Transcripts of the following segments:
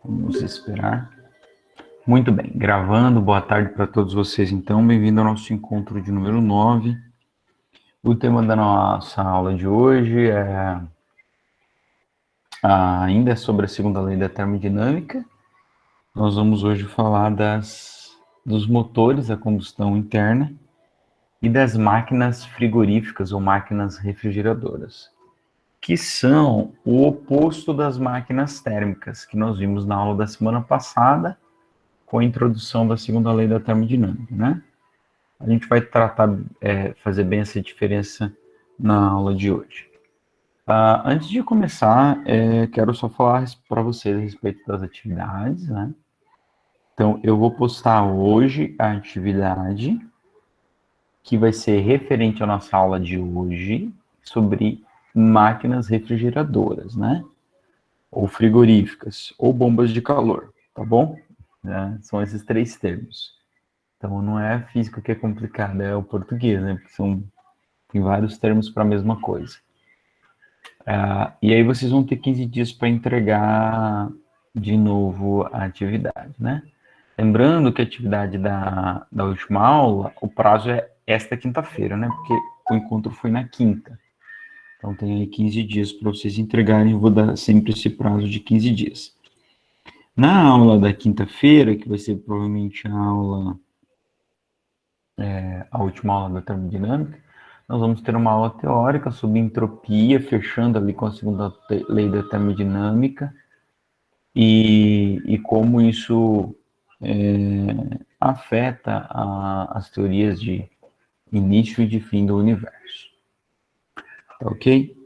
Vamos esperar. Muito bem, gravando. Boa tarde para todos vocês, então. Bem-vindo ao nosso encontro de número 9. O tema da nossa aula de hoje ainda é sobre a segunda lei da termodinâmica. Nós vamos hoje falar dos motores a combustão interna e das máquinas frigoríficas ou máquinas refrigeradoras, que são o oposto das máquinas térmicas, que nós vimos na aula da semana passada, com a introdução da segunda lei da termodinâmica, né? A gente vai fazer bem essa diferença na aula de hoje. Antes de começar, quero só falar para vocês a respeito das atividades, né? Então, eu vou postar hoje a atividade que vai ser referente à nossa aula de hoje sobre máquinas refrigeradoras, né? Ou frigoríficas, ou bombas de calor, tá bom? São esses três termos. Então, não é a física que é complicada, é o português, né? Porque tem vários termos para a mesma coisa. E aí vocês vão ter 15 dias para entregar de novo a atividade, né? Lembrando que a atividade da última aula, o prazo é esta quinta-feira, né? Porque o encontro foi na quinta. Então tem aí 15 dias para vocês entregarem, eu vou dar sempre esse prazo de 15 dias. Na aula da quinta-feira, que vai ser provavelmente a última aula da termodinâmica, nós vamos ter uma aula teórica sobre entropia, fechando ali com a segunda lei da termodinâmica, e como isso afeta as teorias de início e de fim do universo. Tá ok?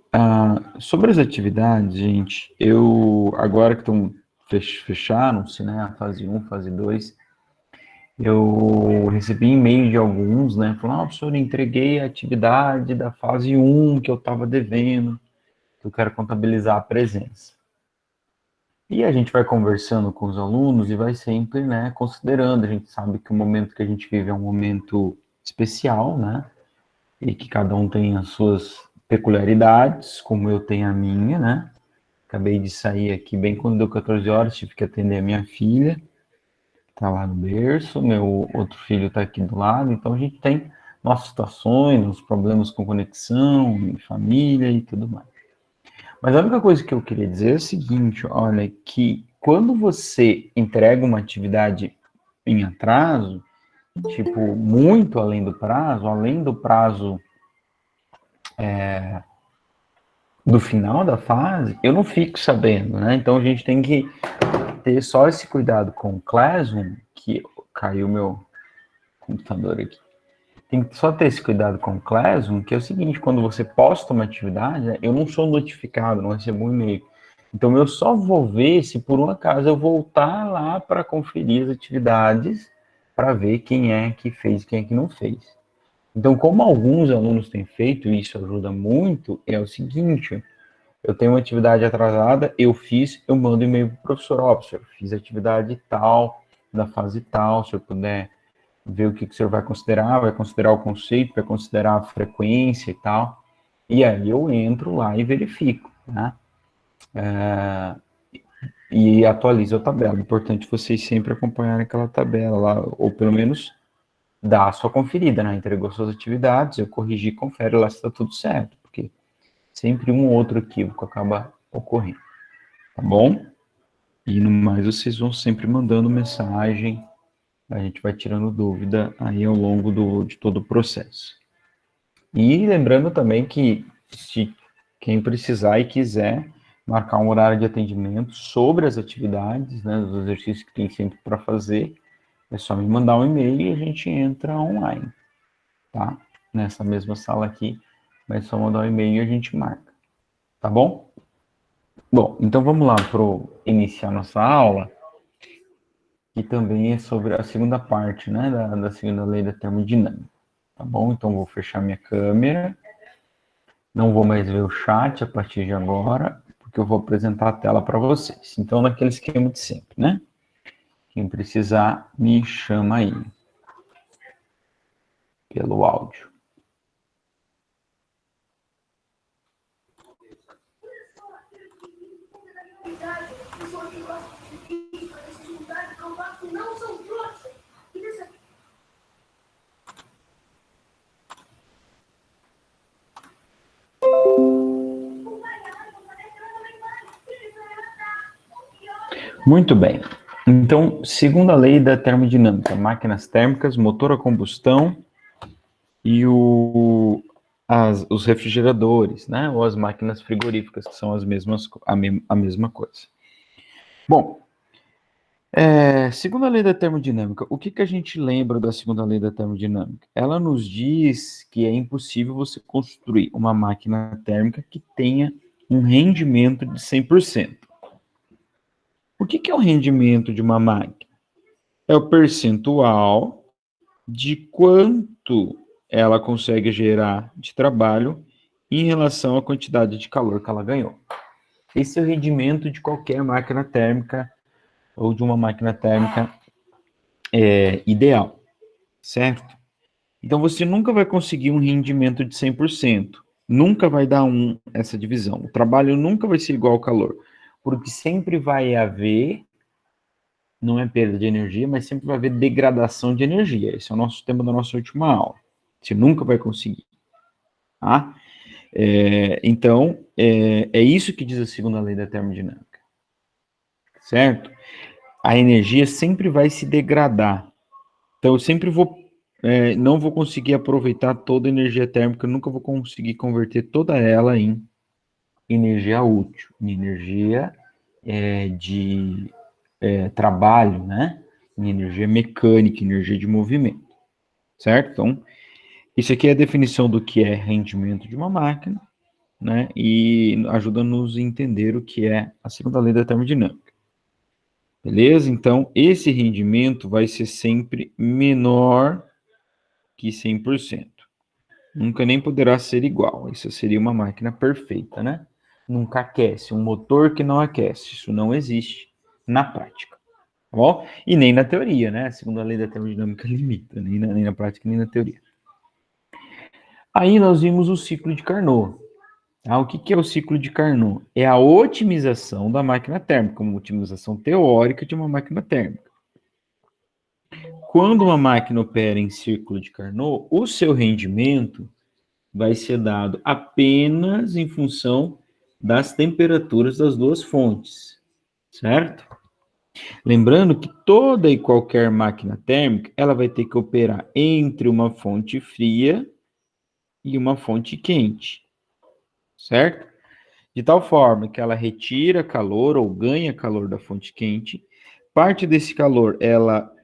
Sobre as atividades, gente, agora que fecharam-se, né, a fase 1, fase 2, eu recebi e-mail de alguns, né, falando, professor, entreguei a atividade da fase 1 que eu estava devendo, que eu quero contabilizar a presença. E a gente vai conversando com os alunos e vai sempre, né, considerando, a gente sabe que o momento que a gente vive é um momento especial, né, e que cada um tem as suas peculiaridades, como eu tenho a minha, né. Acabei de sair aqui bem quando deu 14 horas, tive que atender a minha filha, tá lá no berço, meu outro filho tá aqui do lado, então a gente tem nossas situações, os problemas com conexão, família e tudo mais. Mas a única coisa que eu queria dizer é o seguinte, olha, que quando você entrega uma atividade em atraso, tipo, muito além do prazo do final da fase, eu não fico sabendo, né? Então a gente tem que ter só esse cuidado com o Classroom, que caiu meu computador aqui. Tem que só ter esse cuidado com o Classroom, que é o seguinte, quando você posta uma atividade, né, eu não sou notificado, não recebo um e-mail. Então eu só vou ver se por um acaso eu voltar lá para conferir as atividades, para ver quem é que fez e quem é que não fez. Então, como alguns alunos têm feito, e isso ajuda muito, é o seguinte, eu tenho uma atividade atrasada, eu fiz, eu mando e-mail para o professor, ó, professor, fiz atividade tal, da fase tal, se eu puder ver o que o senhor vai considerar o conceito, vai considerar a frequência e tal, e aí eu entro lá e verifico, né? E atualizo a tabela. É importante vocês sempre acompanharem aquela tabela lá, ou pelo menos dar a sua conferida, né? Entregou suas atividades, eu corrigi, confere lá se está tudo certo, porque sempre um ou outro equívoco acaba ocorrendo, tá bom? E no mais, vocês vão sempre mandando mensagem, a gente vai tirando dúvida aí ao longo de todo o processo. E lembrando também que se quem precisar e quiser marcar um horário de atendimento sobre as atividades, né, os exercícios que tem sempre para fazer, é só me mandar um e-mail e a gente entra online, tá? Nessa mesma sala aqui, mas só mandar um e-mail e a gente marca, tá bom? Bom, então vamos lá para iniciar nossa aula, que também é sobre a segunda parte, né, da segunda lei da termodinâmica, tá bom? Então vou fechar minha câmera. Não vou mais ver o chat a partir de agora, porque eu vou apresentar a tela para vocês. Então, naquele esquema de sempre, né? Quem precisar, me chama aí, pelo áudio. Muito bem. Então, segundo a lei da termodinâmica, máquinas térmicas, motor a combustão e os refrigeradores, né? Ou as máquinas frigoríficas, que são a mesma coisa. Bom, segundo a lei da termodinâmica, o que a gente lembra da segunda lei da termodinâmica? Ela nos diz que é impossível você construir uma máquina térmica que tenha um rendimento de 100%. O que é o rendimento de uma máquina? É o percentual de quanto ela consegue gerar de trabalho em relação à quantidade de calor que ela ganhou. Esse é o rendimento de qualquer máquina térmica ou de uma máquina térmica ideal, certo? Então você nunca vai conseguir um rendimento de 100%. Nunca vai dar essa divisão. O trabalho nunca vai ser igual ao calor, porque sempre vai haver, não é perda de energia, mas sempre vai haver degradação de energia. Esse é o nosso tema da nossa última aula. Você nunca vai conseguir. Tá? Então, é isso que diz a segunda lei da termodinâmica. Certo? A energia sempre vai se degradar. Então, eu sempre não vou conseguir aproveitar toda a energia térmica, eu nunca vou conseguir converter toda ela em energia útil, em energia de trabalho, né? Em energia mecânica, energia de movimento, certo? Então, isso aqui é a definição do que é rendimento de uma máquina, né? E ajuda a nos entender o que é a segunda lei da termodinâmica. Beleza? Então, esse rendimento vai ser sempre menor que 100%. Nunca nem poderá ser igual. Isso seria uma máquina perfeita, né? Nunca aquece. Um motor que não aquece. Isso não existe na prática. Tá bom? E nem na teoria, né? Segundo a lei da termodinâmica limita. Nem na prática, nem na teoria. Aí nós vimos o ciclo de Carnot. O que é o ciclo de Carnot? É a otimização da máquina térmica, uma otimização teórica de uma máquina térmica. Quando uma máquina opera em ciclo de Carnot, o seu rendimento vai ser dado apenas em função das temperaturas das duas fontes, certo? Lembrando que toda e qualquer máquina térmica, ela vai ter que operar entre uma fonte fria e uma fonte quente, certo? De tal forma que ela retira calor ou ganha calor da fonte quente, parte desse calor ela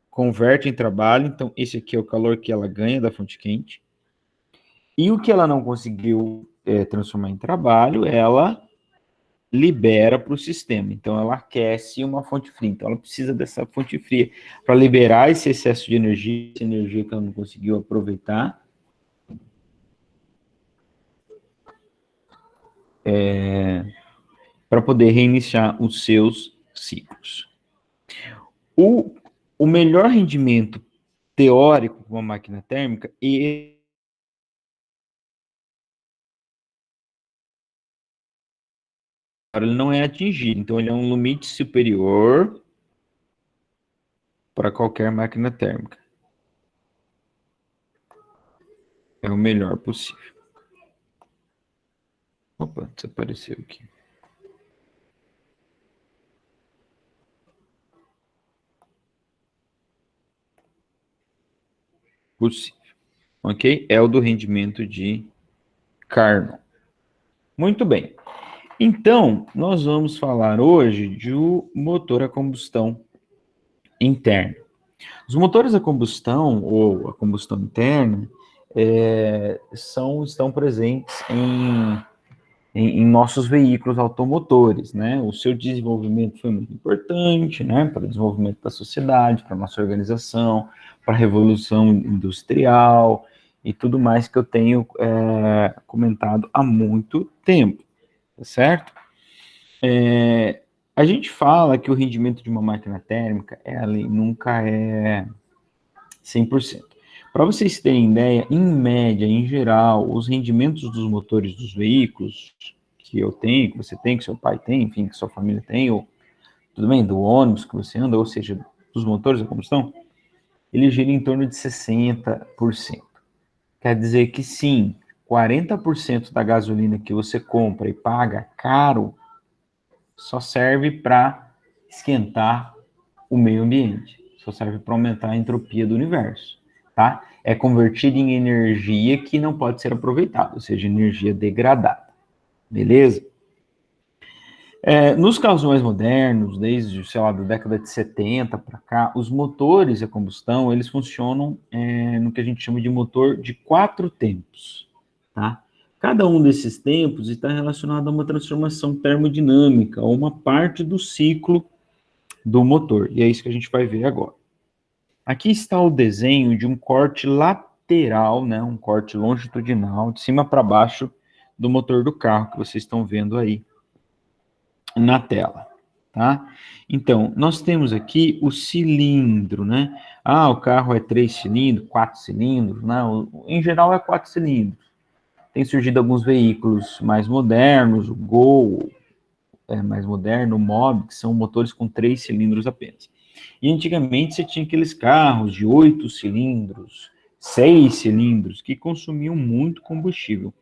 converte em trabalho, então esse aqui é o calor que ela ganha da fonte quente, e o que ela não conseguiu transformar em trabalho, ela libera para o sistema. Então, ela aquece uma fonte fria. Então, ela precisa dessa fonte fria para liberar esse excesso de energia, essa energia que ela não conseguiu aproveitar, para poder reiniciar os seus ciclos. O melhor rendimento teórico de uma máquina térmica ele não é atingido. Então, ele é um limite superior para qualquer máquina térmica. É o melhor possível. Opa, desapareceu aqui. Possível. Ok? É o do rendimento de Carnot. Muito bem. Então, nós vamos falar hoje de um motor a combustão interna. Os motores a combustão, ou a combustão interna, estão presentes em nossos veículos automotores, né? O seu desenvolvimento foi muito importante, né? Para o desenvolvimento da sociedade, para a nossa organização, para a revolução industrial e tudo mais que eu tenho comentado há muito tempo, tá certo? A gente fala que o rendimento de uma máquina térmica nunca é 100%. Para vocês terem ideia, em média, em geral, os rendimentos dos motores dos veículos que eu tenho, que você tem, que seu pai tem, enfim, que sua família tem, ou tudo bem, do ônibus que você anda, ou seja, dos motores a combustão, ele gira em torno de 60%. Quer dizer que sim, 40% da gasolina que você compra e paga caro só serve para esquentar o meio ambiente, só serve para aumentar a entropia do universo, tá? É convertida em energia que não pode ser aproveitada, ou seja, energia degradada, beleza? Nos carros mais modernos, desde, sei lá, da década de 70 para cá, os motores a combustão, eles funcionam no que a gente chama de motor de 4 tempos, tá? Cada um desses tempos está relacionado a uma transformação termodinâmica, ou uma parte do ciclo do motor, e é isso que a gente vai ver agora. Aqui está o desenho de um corte lateral, né, um corte longitudinal, de cima para baixo do motor do carro, que vocês estão vendo aí na tela, tá? Então, nós temos aqui o cilindro, né? O carro é 3 cilindros, 4 cilindros, né? Em geral é 4 cilindros. Tem surgido alguns veículos mais modernos, o Gol é mais moderno, o Mob, que são motores com 3 cilindros apenas. E antigamente você tinha aqueles carros de 8 cilindros, 6 cilindros, que consumiam muito combustível.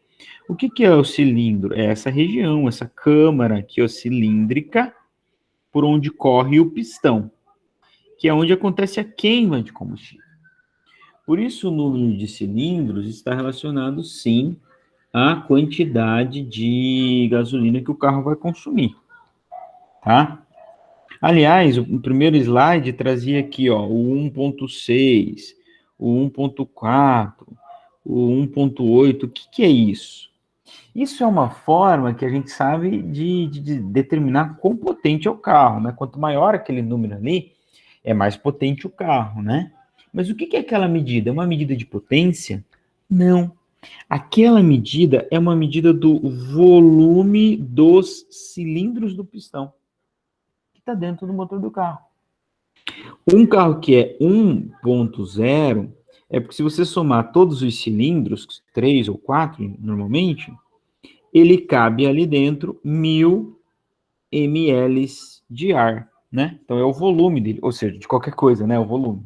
O que é o cilindro? É essa região, essa câmara aqui, ó, cilíndrica, por onde corre o pistão, que é onde acontece a queima de combustível. Por isso, o número de cilindros está relacionado, sim, à quantidade de gasolina que o carro vai consumir, tá? Aliás, o primeiro slide trazia aqui, ó, o 1.6, o 1.4, o 1.8. O que é isso? Isso é uma forma que a gente sabe de determinar quão potente é o carro, né? Quanto maior aquele número ali, é mais potente o carro, né? Mas o que é aquela medida? É uma medida de potência? Não. Aquela medida é uma medida do volume dos cilindros do pistão, que está dentro do motor do carro. Um carro que é 1.0, é porque se você somar todos os cilindros, 3 ou 4 normalmente, ele cabe ali dentro 1.000 ml de ar, né? Então é o volume dele, ou seja, de qualquer coisa, né? O volume.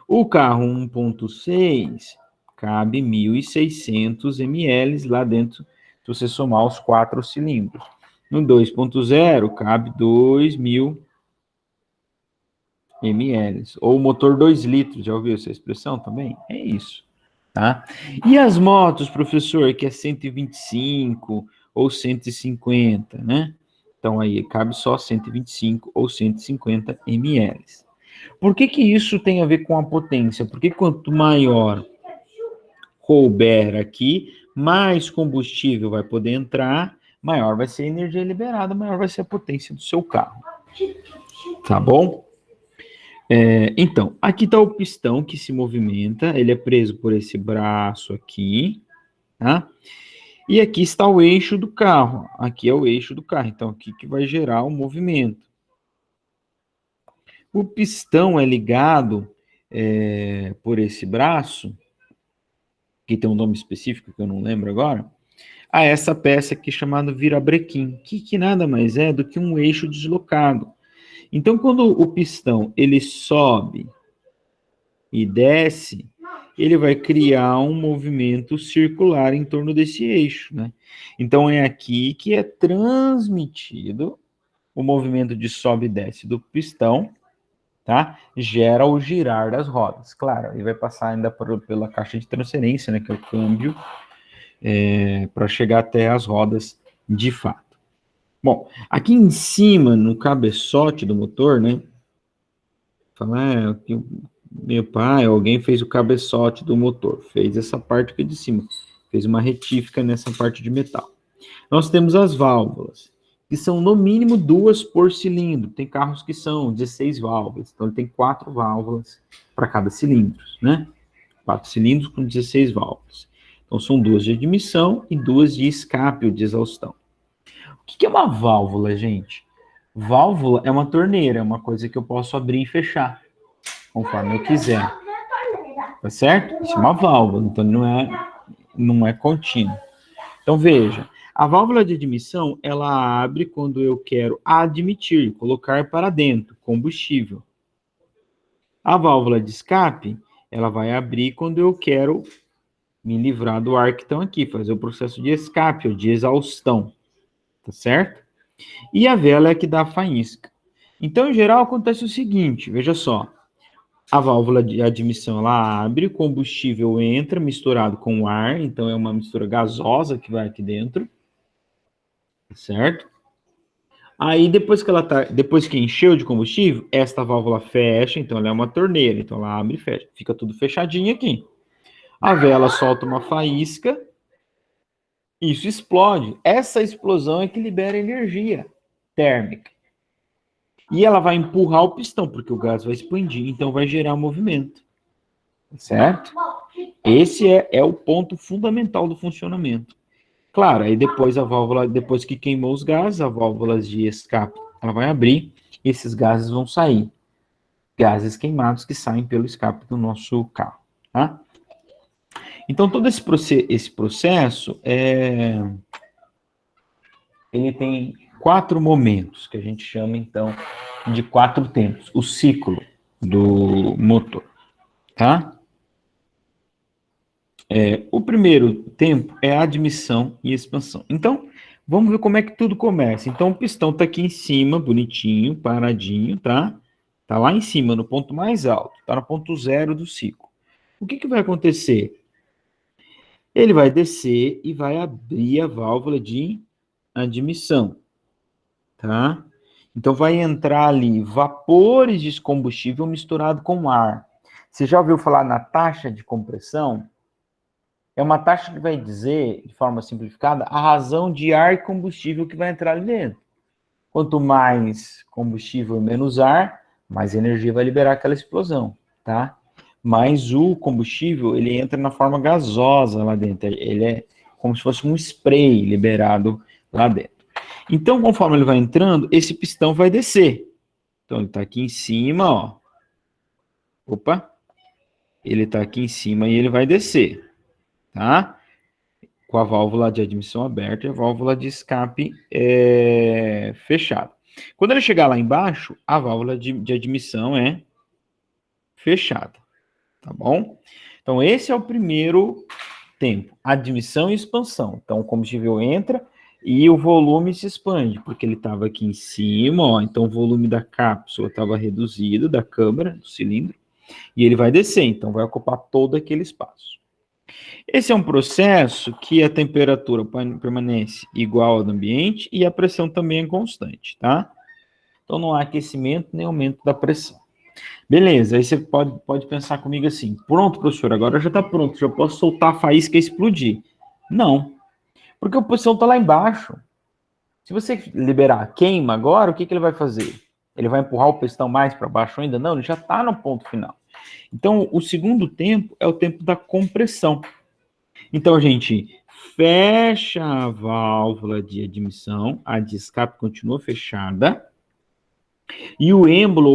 O carro 1.6 cabe 1.600 ml lá dentro, se você somar os 4 cilindros. No 2.0 cabe 2.000 ml. Ou motor 2 litros, já ouviu essa expressão também? É isso. Tá? E as motos, professor, que é 125 ou 150, né? Então aí cabe só 125 ou 150 ml. Por que isso tem a ver com a potência? Porque quanto maior couber aqui, mais combustível vai poder entrar, maior vai ser a energia liberada, maior vai ser a potência do seu carro. Tá bom? Então, aqui está o pistão que se movimenta, ele é preso por esse braço aqui, tá? E aqui está o eixo do carro, aqui é o eixo do carro, então aqui que vai gerar o movimento. O pistão é ligado por esse braço, que tem um nome específico que eu não lembro agora, a essa peça aqui chamada virabrequim, que nada mais é do que um eixo deslocado. Então, quando o pistão ele sobe e desce, ele vai criar um movimento circular em torno desse eixo, né? Então, é aqui que é transmitido o movimento de sobe e desce do pistão, tá? Gera o girar das rodas. Claro, ele vai passar ainda pela caixa de transferência, né? Que é o câmbio, para chegar até as rodas de fato. Bom, aqui em cima, no cabeçote do motor, né? Fala, meu pai, alguém fez o cabeçote do motor, fez essa parte aqui de cima, fez uma retífica nessa parte de metal. Nós temos as válvulas, que são no mínimo 2 por cilindro. Tem carros que são 16 válvulas, então ele tem 4 válvulas para cada cilindro, né? 4 cilindros com 16 válvulas. Então são 2 de admissão e 2 de escape ou de exaustão. O que é uma válvula, gente? Válvula é uma torneira, é uma coisa que eu posso abrir e fechar, conforme eu quiser. Tá certo? Isso é uma válvula, então não é contínuo. Então veja, a válvula de admissão, ela abre quando eu quero admitir, colocar para dentro combustível. A válvula de escape, ela vai abrir quando eu quero me livrar do ar que estão aqui, fazer o processo de escape ou de exaustão. Tá certo? E a vela é que dá a faísca. Então, em geral, acontece o seguinte, veja só, a válvula de admissão, ela abre, o combustível entra misturado com o ar, então é uma mistura gasosa que vai aqui dentro, certo? Aí, depois que encheu de combustível, esta válvula fecha, então ela é uma torneira, então ela abre e fecha, fica tudo fechadinho aqui. A vela solta uma faísca, isso explode. Essa explosão é que libera energia térmica. E ela vai empurrar o pistão, porque o gás vai expandir, então vai gerar movimento. Certo? Esse é o ponto fundamental do funcionamento. Claro, aí depois a válvula, depois que queimou os gases, a válvula de escape, ela vai abrir, e esses gases vão sair. Gases queimados que saem pelo escape do nosso carro, tá? Então, todo esse processo, ele tem 4 momentos, que a gente chama, então, de 4 tempos. O ciclo do motor, tá? O primeiro tempo é a admissão e expansão. Então, vamos ver como é que tudo começa. Então, o pistão está aqui em cima, bonitinho, paradinho, tá? Tá lá em cima, no ponto mais alto. Tá no ponto zero do ciclo. O que vai acontecer? Ele vai descer e vai abrir a válvula de admissão, tá? Então, vai entrar ali vapores de combustível misturado com ar. Você já ouviu falar na taxa de compressão? É uma taxa que vai dizer, de forma simplificada, a razão de ar e combustível que vai entrar ali dentro. Quanto mais combustível e menos ar, mais energia vai liberar aquela explosão, tá? Mas o combustível, ele entra na forma gasosa lá dentro. Ele é como se fosse um spray liberado lá dentro. Então, conforme ele vai entrando, esse pistão vai descer. Então, ele está aqui em cima, ó. Opa! Ele está aqui em cima e ele vai descer, tá? Com a válvula de admissão aberta e a válvula de escape fechada. Quando ele chegar lá embaixo, a válvula de admissão é fechada, tá bom? Então, esse é o primeiro tempo, admissão e expansão. Então, o combustível entra e o volume se expande, porque ele estava aqui em cima, ó, então o volume da cápsula estava reduzido, da câmara, do cilindro, e ele vai descer, então vai ocupar todo aquele espaço. Esse é um processo que a temperatura permanece igual ao do ambiente e a pressão também é constante, tá? Então não há aquecimento nem aumento da pressão. Beleza, aí você pode pensar comigo assim, pronto, professor, agora já está pronto, já posso soltar a faísca e explodir. Não, porque a pressão está lá embaixo. Se você liberar queima agora, o que ele vai fazer? Ele vai empurrar o pistão mais para baixo ainda? Não, ele já está no ponto final. Então, o segundo tempo é o tempo da compressão. Então, a gente fecha a válvula de admissão, a de escape continua fechada, e o êmbolo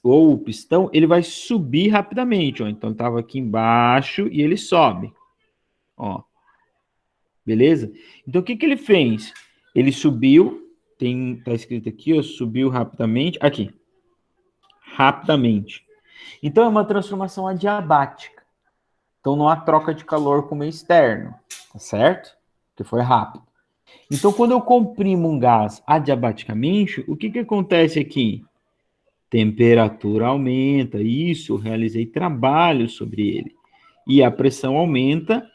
ou o pistão, ele vai subir rapidamente, ó. Então, estava aqui embaixo e ele sobe, ó. Beleza? Então, o que ele fez? Ele subiu, tá escrito aqui, ó, subiu rapidamente, aqui, rapidamente. Então, é uma transformação adiabática. Então, não há troca de calor com o meio externo, tá certo? Porque foi rápido. Então, quando eu comprimo um gás adiabaticamente, o que acontece aqui? Temperatura aumenta, isso, eu realizei trabalho sobre ele. E a pressão aumenta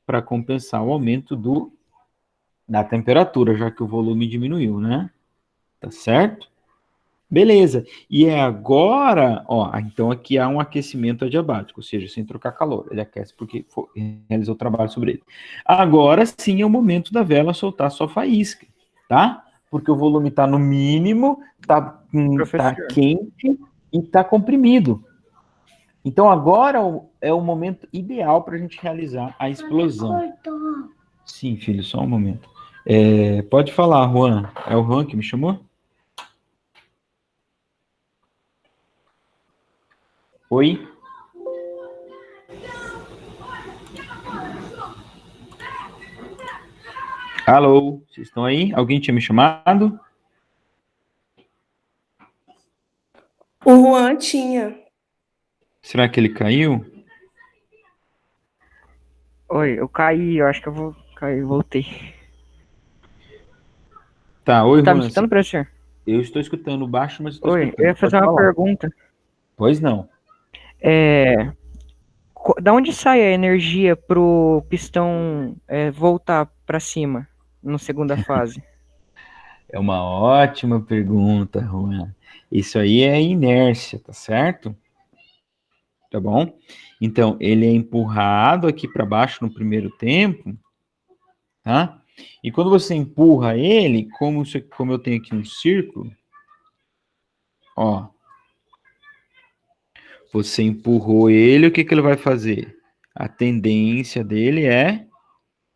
para compensar o aumento da temperatura, já que o volume diminuiu, né? Tá certo? Beleza. E é agora, ó, então aqui há um aquecimento adiabático, ou seja, sem trocar calor. Ele aquece porque realizou o trabalho sobre ele. Agora sim é o momento da vela soltar sua faísca, tá? Porque o volume está no mínimo, tá quente e está comprimido. Então agora é o momento ideal para a gente realizar a explosão. Sim, filho, só um momento. Pode falar, Juan. É o Juan que me chamou? Oi? Alô, vocês estão aí? Alguém tinha me chamado? O Juan tinha. Será que ele caiu? Oi, eu caí, eu acho que eu vou cair, voltei. Tá, oi, Tá me Juan. escutando, professor? Eu estou escutando baixo, mas estou Oi, eu escutando. ia Pode fazer uma falar. pergunta. Pois não. Da onde sai a energia pro pistão voltar para cima na segunda fase? É uma ótima pergunta, Juan. Isso aí é inércia, tá certo? Tá bom? Então, ele é empurrado aqui para baixo no primeiro tempo, tá? E quando você empurra ele, como eu tenho aqui um círculo, ó, você empurrou ele, o que que ele vai fazer? A tendência dele é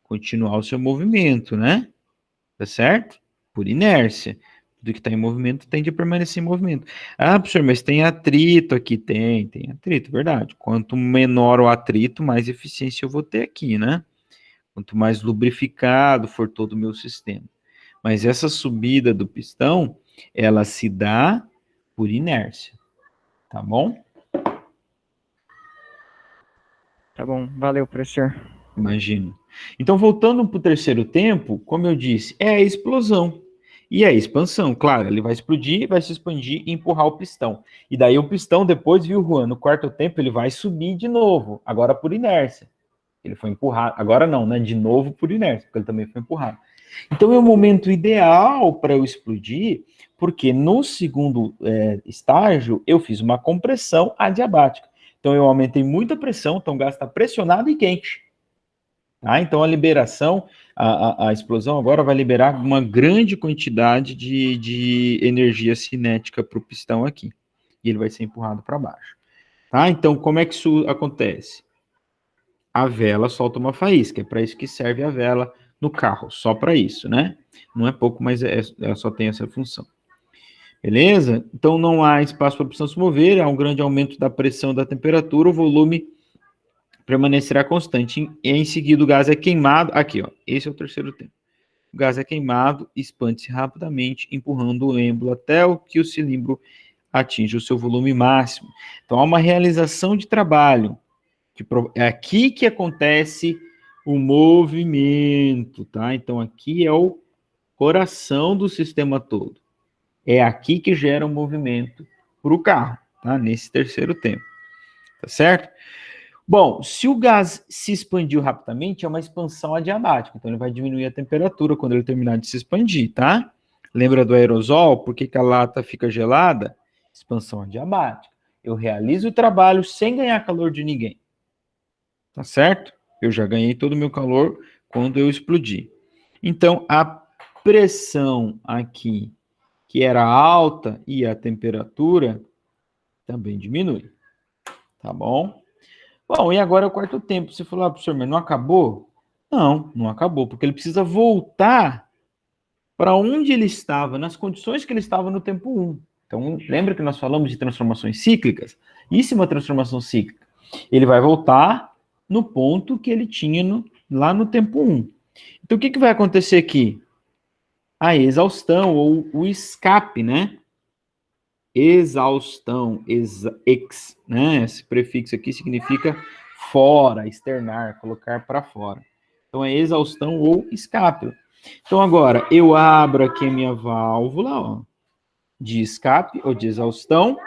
continuar o seu movimento, né? Tá certo? Por inércia. Tudo que está em movimento tende a permanecer em movimento. Ah, professor, mas tem atrito aqui. Tem atrito, verdade. Quanto menor o atrito, mais eficiência eu vou ter aqui, né? Quanto mais lubrificado for todo o meu sistema. Mas essa subida do pistão, ela se dá por inércia, tá bom? Tá bom, valeu, professor. Imagino. Então, voltando para o terceiro tempo, como eu disse, é a explosão. E a expansão, claro, ele vai explodir, vai se expandir e empurrar o pistão. E daí o pistão depois, viu, Juan, no quarto tempo ele vai subir de novo, agora por inércia. Ele foi empurrado, agora não, né? De novo por inércia, porque ele também foi empurrado. Então é o momento ideal para eu explodir, porque no segundo estágio eu fiz uma compressão adiabática. Então eu aumentei muito a pressão, então o gás está pressionado e quente. Tá? Então, a liberação, a explosão agora vai liberar uma grande quantidade de energia cinética para o pistão aqui. E ele vai ser empurrado para baixo. Tá? Então, como é que isso acontece? A vela solta uma faísca, é para isso que serve a vela no carro, só para isso, né? Não é pouco, mas ela só tem essa função. Beleza? Então, não há espaço para o pistão se mover, há um grande aumento da pressão da temperatura, o volume permanecerá constante. Em seguida, o gás é queimado. Aqui, ó. Esse é o terceiro tempo. O gás é queimado, expande-se rapidamente, empurrando o êmbolo até o que o cilindro atinge o seu volume máximo. Então, há uma realização de trabalho. É aqui que acontece o movimento, tá? Então, aqui é o coração do sistema todo. É aqui que gera o movimento para o carro, tá? Nesse terceiro tempo. Tá certo? Bom, se o gás se expandiu rapidamente, é uma expansão adiabática, então ele vai diminuir a temperatura quando ele terminar de se expandir, tá? Lembra do aerosol? Por que a lata fica gelada? Expansão adiabática. Eu realizo o trabalho sem ganhar calor de ninguém. Tá certo? Eu já ganhei todo o meu calor quando eu explodi. Então, a pressão aqui, que era alta, e a temperatura também diminui. Tá bom? Bom, e agora é o quarto tempo. Você falou, professor, mas não acabou? Não, não acabou, porque ele precisa voltar para onde ele estava, nas condições que ele estava no tempo 1. Então, lembra que nós falamos de transformações cíclicas? Isso é uma transformação cíclica. Ele vai voltar no ponto que ele tinha lá no tempo 1. Então, o que vai acontecer aqui? A exaustão, ou o escape, né? Exaustão, né? Esse prefixo aqui significa fora, externar, colocar para fora. Então é exaustão ou escape. Então agora eu abro aqui a minha válvula, ó, de escape ou de exaustão,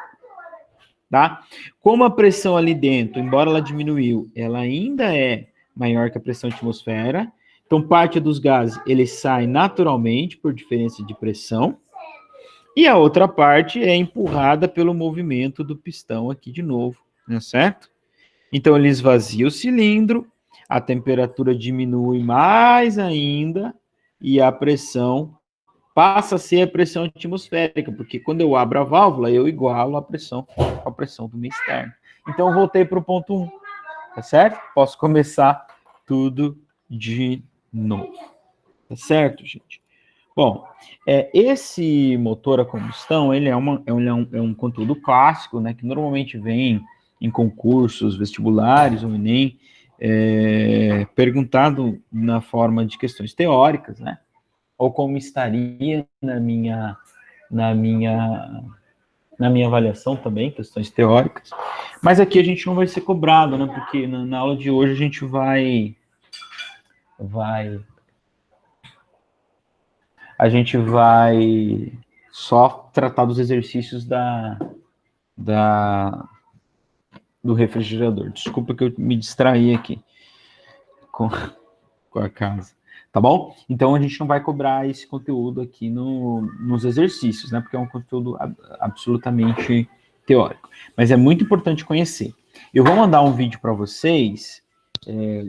tá? Como a pressão ali dentro, embora ela diminuiu, ela ainda é maior que a pressão atmosfera. Então parte dos gases ele sai naturalmente por diferença de pressão. E a outra parte é empurrada pelo movimento do pistão aqui de novo, né, certo? Então ele esvazia o cilindro, a temperatura diminui mais ainda e a pressão passa a ser a pressão atmosférica, porque quando eu abro a válvula, eu igualo a pressão com a pressão do meio externo. Então eu voltei para o ponto 1, tá certo? Posso começar tudo de novo. Tá certo, gente? Bom, esse motor a combustão, ele é um conteúdo clássico, né, que normalmente vem em concursos vestibulares ou Enem, perguntado na forma de questões teóricas, né, ou como estaria na minha, na minha avaliação também, questões teóricas. Mas aqui a gente não vai ser cobrado, né, porque na aula de hoje a gente vai só tratar dos exercícios do refrigerador. Desculpa que eu me distraí aqui com a casa. Tá bom? Então a gente não vai cobrar esse conteúdo aqui nos exercícios, né? Porque é um conteúdo absolutamente teórico. Mas é muito importante conhecer. Eu vou mandar um vídeo para vocês,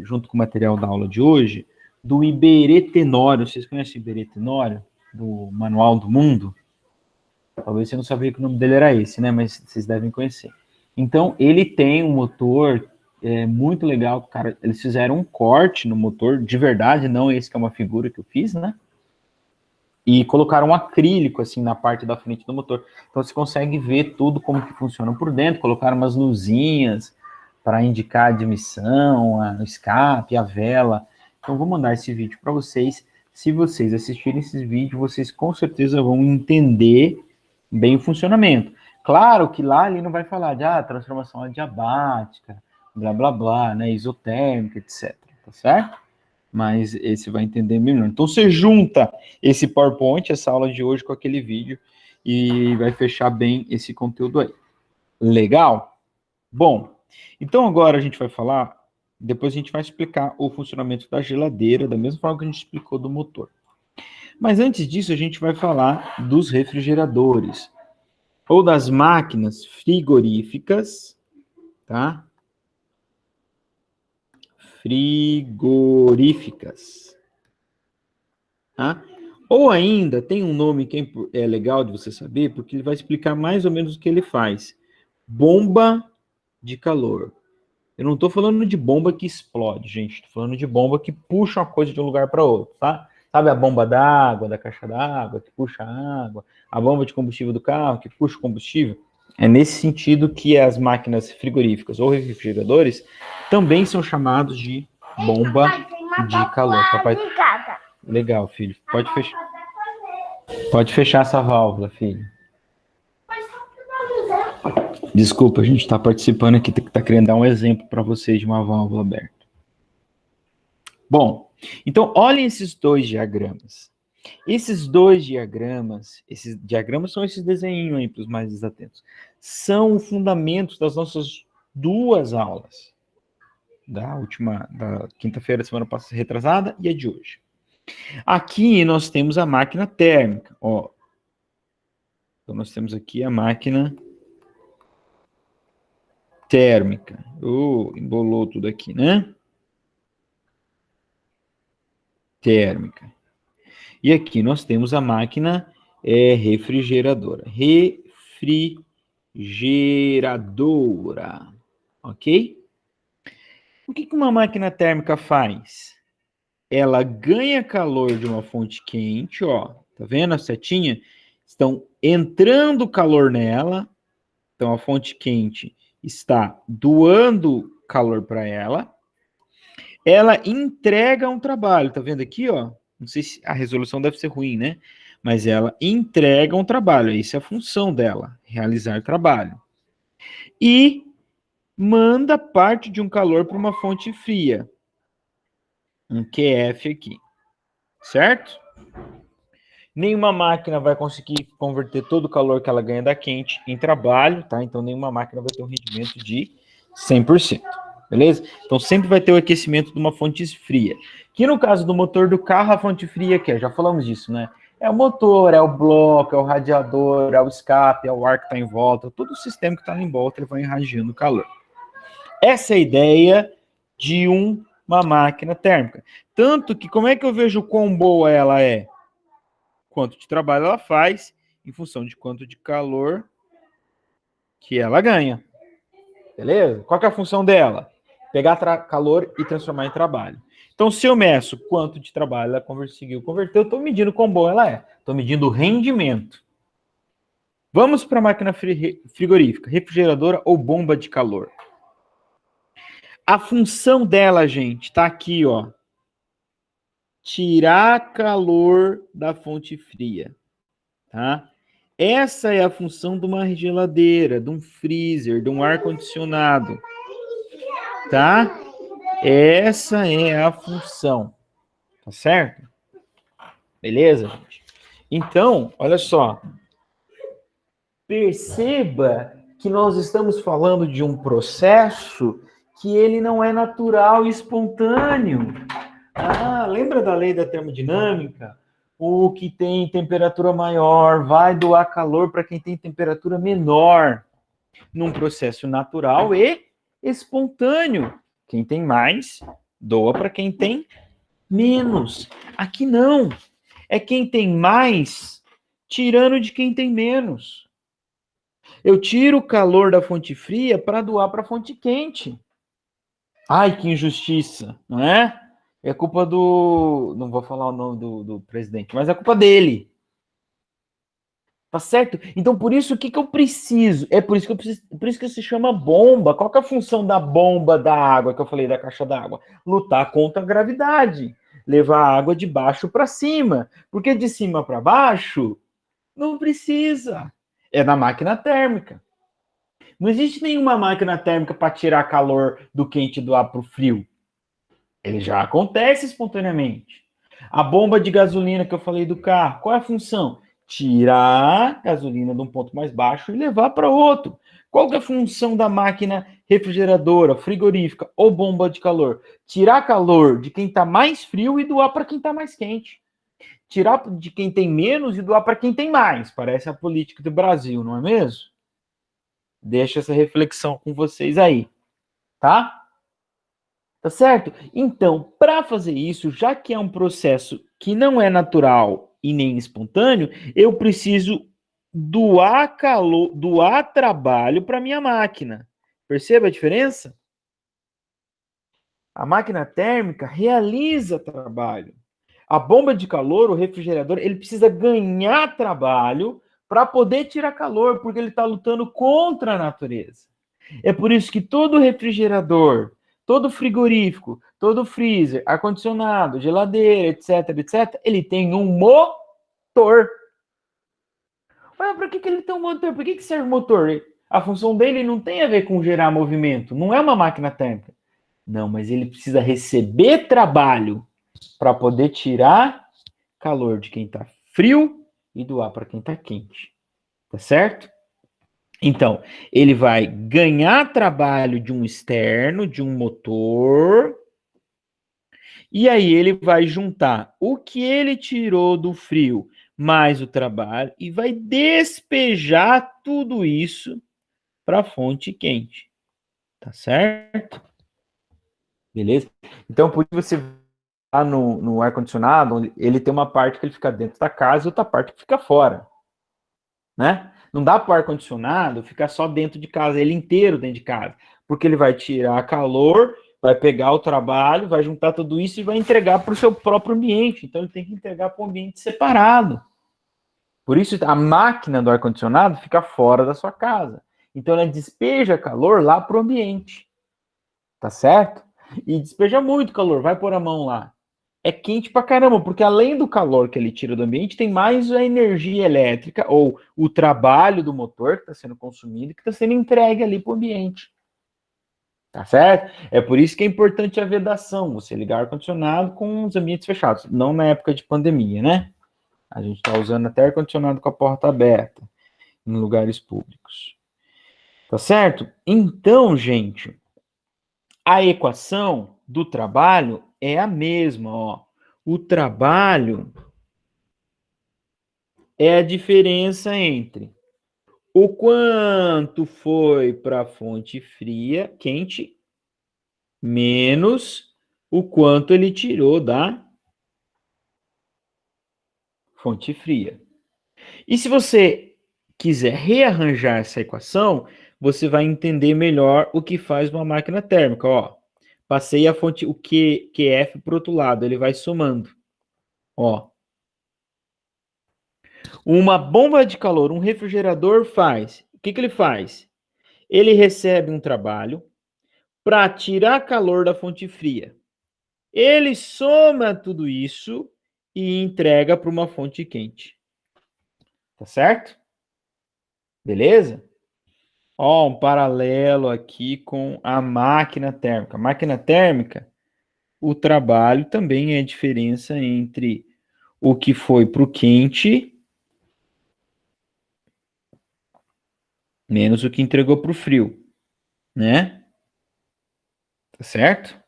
junto com o material da aula de hoje, do Iberê Tenório. Vocês conhecem o Iberê Tenório? Do Manual do Mundo? Talvez você não sabia que o nome dele era esse, né? Mas vocês devem conhecer. Então, ele tem um motor muito legal, cara. Eles fizeram um corte no motor, de verdade, não esse que é uma figura que eu fiz, né? E colocaram um acrílico, assim, na parte da frente do motor. Então, você consegue ver tudo como que funciona por dentro. Colocaram umas luzinhas para indicar a admissão, o escape, a vela. Então, vou mandar esse vídeo para vocês. Se vocês assistirem esse vídeo, vocês com certeza vão entender bem o funcionamento. Claro que lá ele não vai falar de transformação adiabática, blá, blá, blá, né, isotérmica, etc. Tá certo? Mas esse vai entender melhor. Então, você junta esse PowerPoint, essa aula de hoje, com aquele vídeo e vai fechar bem esse conteúdo aí. Legal? Bom, então agora a gente vai falar, depois a gente vai explicar o funcionamento da geladeira, da mesma forma que a gente explicou do motor. Mas antes disso, a gente vai falar dos refrigeradores, ou das máquinas frigoríficas, tá? Frigoríficas. Tá? Ou ainda, tem um nome que é legal de você saber, porque ele vai explicar mais ou menos o que ele faz. Bomba de calor. Eu não estou falando de bomba que explode, gente. Estou falando de bomba que puxa uma coisa de um lugar para outro, tá? Sabe a bomba d'água, da caixa d'água, que puxa a água? A bomba de combustível do carro, que puxa o combustível? É nesse sentido que as máquinas frigoríficas ou refrigeradores também são chamados de bomba de calor. Papai... Legal, filho. Pode fechar essa válvula, filho. Desculpa, a gente está participando aqui, está querendo dar um exemplo para vocês de uma válvula aberta. Bom, então olhem esses dois diagramas. Esses diagramas são esses desenhinhos aí para os mais desatentos. São fundamentos das nossas duas aulas. Da quinta-feira, semana passada, retrasada, e a de hoje. Aqui nós temos a máquina térmica, ó. Então nós temos aqui a máquina térmica. Embolou tudo aqui, né? Térmica. E aqui nós temos a máquina refrigeradora. Refrigeradora. Ok? O que uma máquina térmica faz? Ela ganha calor de uma fonte quente, ó. Tá vendo a setinha? Estão entrando calor nela. Então a fonte quente está doando calor para ela. Ela entrega um trabalho, tá vendo aqui, ó? Não sei se a resolução deve ser ruim, né? Mas ela entrega um trabalho, essa é a função dela, realizar trabalho. E manda parte de um calor para uma fonte fria, um QF aqui, certo? Nenhuma máquina vai conseguir converter todo o calor que ela ganha da quente em trabalho, tá? Então nenhuma máquina vai ter um rendimento de 100%. Beleza? Então sempre vai ter o aquecimento de uma fonte fria. Que no caso do motor do carro, a fonte fria que é, já falamos disso, né? É o motor, é o bloco, é o radiador, é o escape, é o ar que está em volta, todo o sistema que está ali em volta, ele vai irradiando calor. Essa é a ideia de uma máquina térmica. Tanto que, como é que eu vejo quão boa ela é? Quanto de trabalho ela faz, em função de quanto de calor que ela ganha. Beleza? Qual que é a função dela? Pegar calor e transformar em trabalho. Então, se eu meço quanto de trabalho ela conseguiu converter, eu estou medindo quão boa ela é. Estou medindo o rendimento. Vamos para a máquina frigorífica, refrigeradora ou bomba de calor. A função dela, gente, está aqui, ó. Tirar calor da fonte fria. Tá? Essa é a função de uma geladeira, de um freezer, de um ar-condicionado. Tá? Essa é a função. Tá certo? Beleza, gente? Então, olha só. Perceba que nós estamos falando de um processo que ele não é natural e espontâneo. Lembra da lei da termodinâmica? O que tem temperatura maior vai doar calor para quem tem temperatura menor, num processo natural e espontâneo. Quem tem mais, doa para quem tem menos. Aqui não. É quem tem mais, tirando de quem tem menos. Eu tiro o calor da fonte fria para doar para a fonte quente. Ai, que injustiça, não é? É culpa do... Não vou falar o nome do presidente, mas é culpa dele. Tá certo? Então, por isso, o que eu preciso? É por isso que eu preciso, por isso que se chama bomba. Qual que é a função da bomba da água, que eu falei da caixa d'água? Lutar contra a gravidade. Levar a água de baixo para cima. Porque de cima para baixo, não precisa. É na máquina térmica. Não existe nenhuma máquina térmica para tirar calor do quente e doar para o frio. Ele já acontece espontaneamente. A bomba de gasolina que eu falei do carro, qual é a função? Tirar gasolina de um ponto mais baixo e levar para outro. Qual que é a função da máquina refrigeradora, frigorífica ou bomba de calor? Tirar calor de quem está mais frio e doar para quem está mais quente. Tirar de quem tem menos e doar para quem tem mais. Parece a política do Brasil, não é mesmo? Deixa essa reflexão com vocês aí, tá? Tá certo? Então, para fazer isso, já que é um processo que não é natural e nem espontâneo, eu preciso doar calor, doar trabalho para minha máquina. Perceba a diferença? A máquina térmica realiza trabalho. A bomba de calor, o refrigerador, ele precisa ganhar trabalho para poder tirar calor, porque ele está lutando contra a natureza. É por isso que todo refrigerador, todo frigorífico, todo freezer, ar-condicionado, geladeira, etc, ele tem um motor. Ué, para que ele tem um motor? Por que serve o motor? A função dele não tem a ver com gerar movimento, não é uma máquina térmica. Não, mas ele precisa receber trabalho para poder tirar calor de quem está frio e doar para quem está quente. Tá certo? Então, ele vai ganhar trabalho de um externo, de um motor, e aí ele vai juntar o que ele tirou do frio mais o trabalho e vai despejar tudo isso para a fonte quente. Tá certo? Beleza? Então, por isso você vai no ar-condicionado, ele tem uma parte que ele fica dentro da casa e outra parte que fica fora. Né? Não dá para o ar-condicionado ficar só dentro de casa, ele inteiro dentro de casa, porque ele vai tirar calor, vai pegar o trabalho, vai juntar tudo isso e vai entregar para o seu próprio ambiente. Então ele tem que entregar para um ambiente separado. Por isso a máquina do ar-condicionado fica fora da sua casa. Então ela despeja calor lá para o ambiente. Tá certo? E despeja muito calor, vai pôr a mão lá. É quente pra caramba, porque além do calor que ele tira do ambiente, tem mais a energia elétrica ou o trabalho do motor que está sendo consumido, que está sendo entregue ali para o ambiente. Tá certo? É por isso que é importante a vedação, você ligar ar-condicionado com os ambientes fechados, não na época de pandemia, né? A gente está usando até ar-condicionado com a porta aberta em lugares públicos. Tá certo? Então, gente, a equação do trabalho é a mesma, ó. O trabalho é a diferença entre o quanto foi para a fonte fria, quente, menos o quanto ele tirou da fonte fria. E se você quiser rearranjar essa equação, você vai entender melhor o que faz uma máquina térmica. Ó, passei a fonte, o QF para o outro lado, ele vai somando. Ó, uma bomba de calor, um refrigerador faz. O que ele faz? Ele recebe um trabalho para tirar calor da fonte fria. Ele soma tudo isso e entrega para uma fonte quente. Tá certo? Beleza? Ó, um paralelo aqui com a máquina térmica. A máquina térmica, o trabalho também é a diferença entre o que foi para o quente menos o que entregou para o frio, né? Tá certo?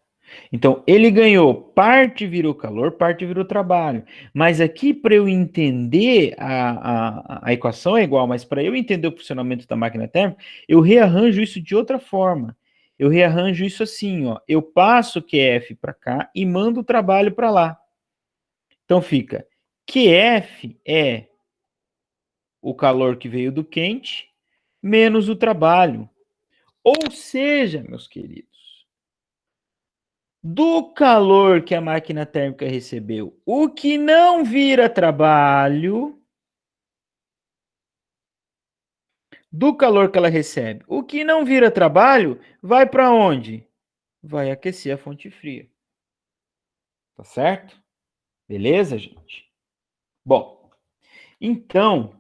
Então, ele ganhou, parte virou calor, parte virou trabalho. Mas aqui, para eu entender, a equação é igual, mas para eu entender o funcionamento da máquina térmica, eu rearranjo isso de outra forma. Eu rearranjo isso assim, ó. Eu passo QF para cá e mando o trabalho para lá. Então fica, QF é o calor que veio do quente, menos o trabalho. Ou seja, meus queridos, do calor que a máquina térmica recebeu, o que não vira trabalho, do calor que ela recebe, o que não vira trabalho, vai para onde? Vai aquecer a fonte fria. Tá certo? Beleza, gente? Bom, então,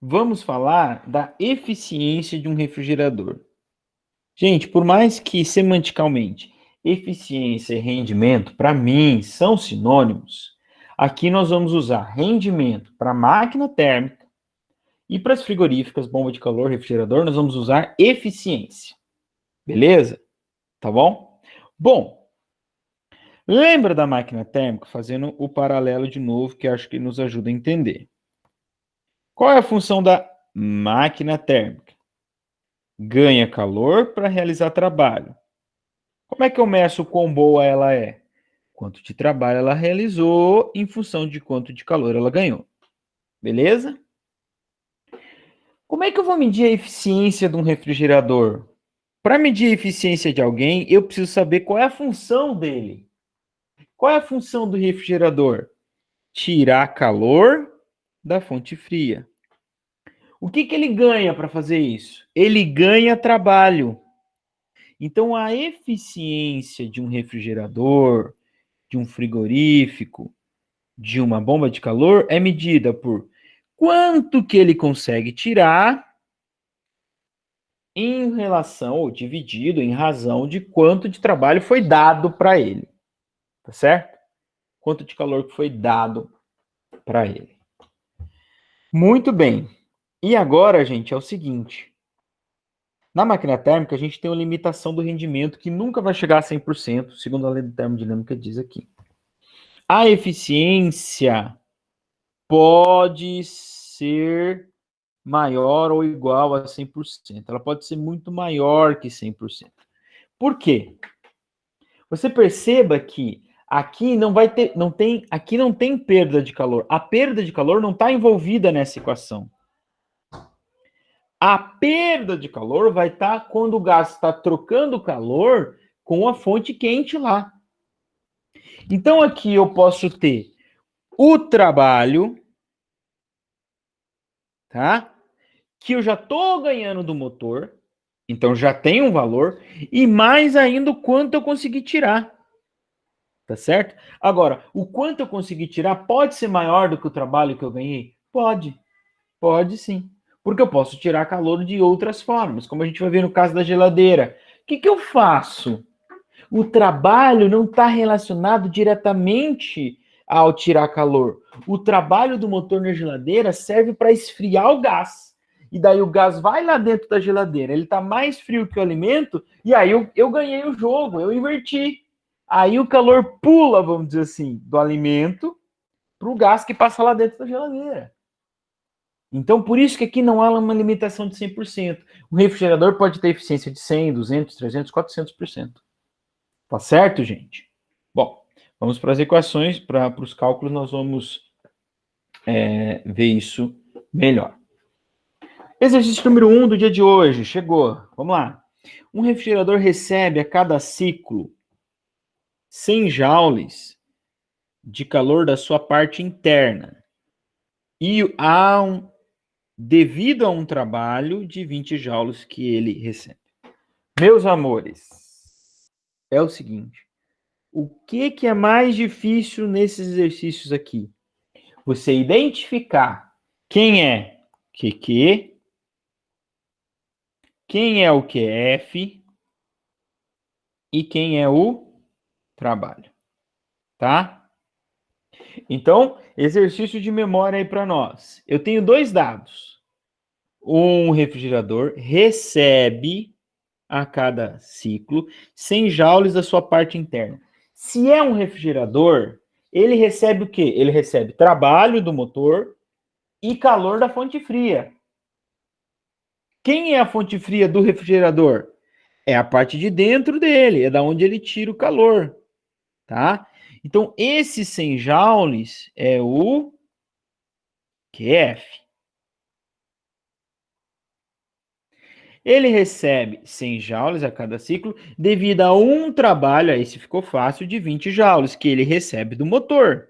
vamos falar da eficiência de um refrigerador. Gente, por mais que semanticamente eficiência e rendimento, para mim, são sinônimos, aqui nós vamos usar rendimento para máquina térmica e para as frigoríficas, bomba de calor, refrigerador, nós vamos usar eficiência. Beleza? Tá bom? Bom, lembra da máquina térmica? Fazendo o paralelo de novo, que acho que nos ajuda a entender. Qual é a função da máquina térmica? Ganha calor para realizar trabalho. Como é que eu meço o quão boa ela é? Quanto de trabalho ela realizou em função de quanto de calor ela ganhou. Beleza? Como é que eu vou medir a eficiência de um refrigerador? Para medir a eficiência de alguém, eu preciso saber qual é a função dele. Qual é a função do refrigerador? Tirar calor da fonte fria. O que ele ganha para fazer isso? Ele ganha trabalho. Então, a eficiência de um refrigerador, de um frigorífico, de uma bomba de calor é medida por quanto que ele consegue tirar em relação ou dividido em razão de quanto de trabalho foi dado para ele. Tá certo? Quanto de calor que foi dado para ele. Muito bem. E agora, gente, é o seguinte. Na máquina térmica, a gente tem uma limitação do rendimento que nunca vai chegar a 100%, segundo a lei da termodinâmica diz aqui. A eficiência pode ser maior ou igual a 100%. Ela pode ser muito maior que 100%. Por quê? Você perceba que aqui aqui não tem perda de calor. A perda de calor não está envolvida nessa equação. A perda de calor vai estar quando o gás está trocando calor com a fonte quente lá. Então aqui eu posso ter o trabalho, tá? Que eu já estou ganhando do motor, então já tem um valor, e mais ainda o quanto eu consegui tirar. Tá certo? Agora, o quanto eu consegui tirar pode ser maior do que o trabalho que eu ganhei? Pode. Pode sim. Porque eu posso tirar calor de outras formas, como a gente vai ver no caso da geladeira. O que eu faço? O trabalho não está relacionado diretamente ao tirar calor. O trabalho do motor na geladeira serve para esfriar o gás. E daí o gás vai lá dentro da geladeira. Ele está mais frio que o alimento. E aí eu ganhei o jogo, eu inverti. Aí o calor pula, vamos dizer assim, do alimento para o gás que passa lá dentro da geladeira. Então, por isso que aqui não há uma limitação de 100%. O refrigerador pode ter eficiência de 100, 200, 300, 400%. Tá certo, gente? Bom, vamos para as equações, para os cálculos, nós vamos ver isso melhor. Exercício número 1 do dia de hoje, chegou. Vamos lá. Um refrigerador recebe a cada ciclo 100 joules de calor da sua parte interna. E devido a um trabalho de 20 joules que ele recebe. Meus amores, é o seguinte. O que é mais difícil nesses exercícios aqui? Você identificar quem é QQ, quem é o QF e quem é o trabalho. Tá? Então, exercício de memória aí para nós. Eu tenho dois dados. Um refrigerador recebe a cada ciclo 100 joules da sua parte interna. Se é um refrigerador, ele recebe o quê? Ele recebe trabalho do motor e calor da fonte fria. Quem é a fonte fria do refrigerador? É a parte de dentro dele, é da onde ele tira o calor, tá? Então, esse 100 joules é o QF. Ele recebe 100 joules a cada ciclo devido a um trabalho, aí se ficou fácil, de 20 joules, que ele recebe do motor.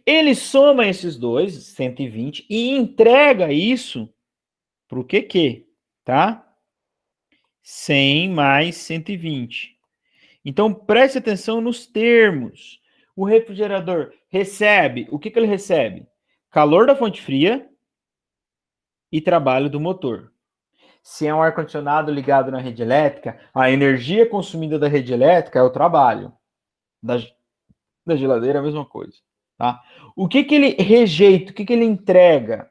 Ele soma esses dois, 120, e entrega isso para o QQ, tá? 100 mais 120. Então, preste atenção nos termos. O refrigerador recebe, o que ele recebe? Calor da fonte fria e trabalho do motor. Se é um ar-condicionado ligado na rede elétrica, a energia consumida da rede elétrica é o trabalho. Da geladeira é a mesma coisa. Tá? O que ele rejeita? O que ele entrega?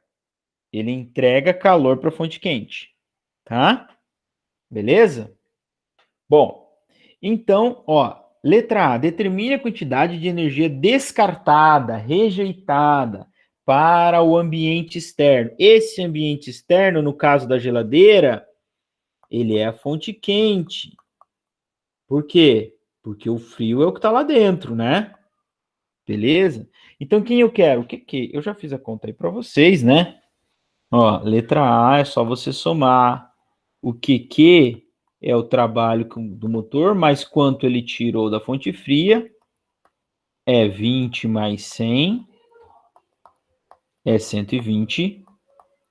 Ele entrega calor para a fonte quente. Tá? Beleza? Bom, então, ó, letra A, determine a quantidade de energia descartada, rejeitada para o ambiente externo. Esse ambiente externo, no caso da geladeira, ele é a fonte quente. Por quê? Porque o frio é o que está lá dentro, né? Beleza? Então, quem eu quero? O que? Eu já fiz a conta aí para vocês, né? Ó, letra A é só você somar o que é o trabalho do motor, mais quanto ele tirou da fonte fria, é 20 mais 100, é 120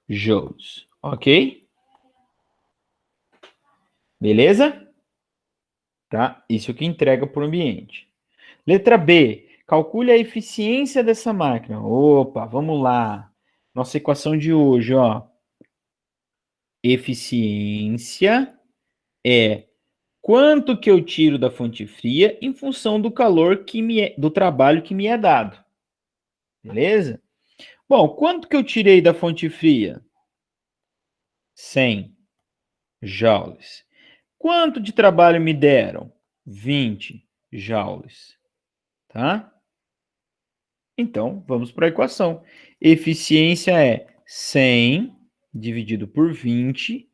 joules, ok? Beleza? Tá? Isso que entrega para o ambiente. Letra B, calcule a eficiência dessa máquina. Opa, vamos lá. Nossa equação de hoje, ó. Eficiência é quanto que eu tiro da fonte fria em função do calor do trabalho que me é dado. Beleza? Bom, quanto que eu tirei da fonte fria? 100 joules. Quanto de trabalho me deram? 20 joules. Tá? Então, vamos para a equação. Eficiência é 100 dividido por 20,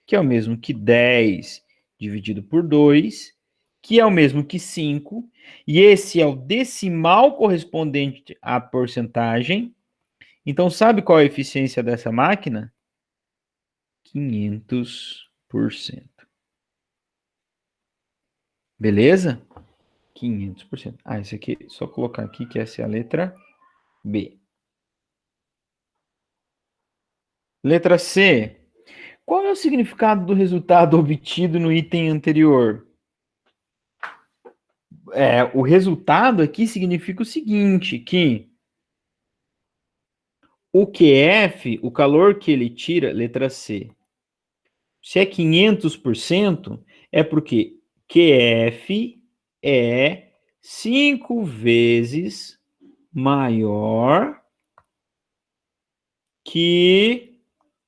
que é o mesmo que 10 dividido por 2, que é o mesmo que 5, e esse é o decimal correspondente à porcentagem. Então, sabe qual é a eficiência dessa máquina? 500%. Beleza? 500%. Ah, isso aqui, só colocar aqui que essa é a letra B. Letra C. Qual é o significado do resultado obtido no item anterior? O resultado aqui significa o seguinte, que o QF, o calor que ele tira, letra C, se é 500%, é porque QF é 5 vezes maior que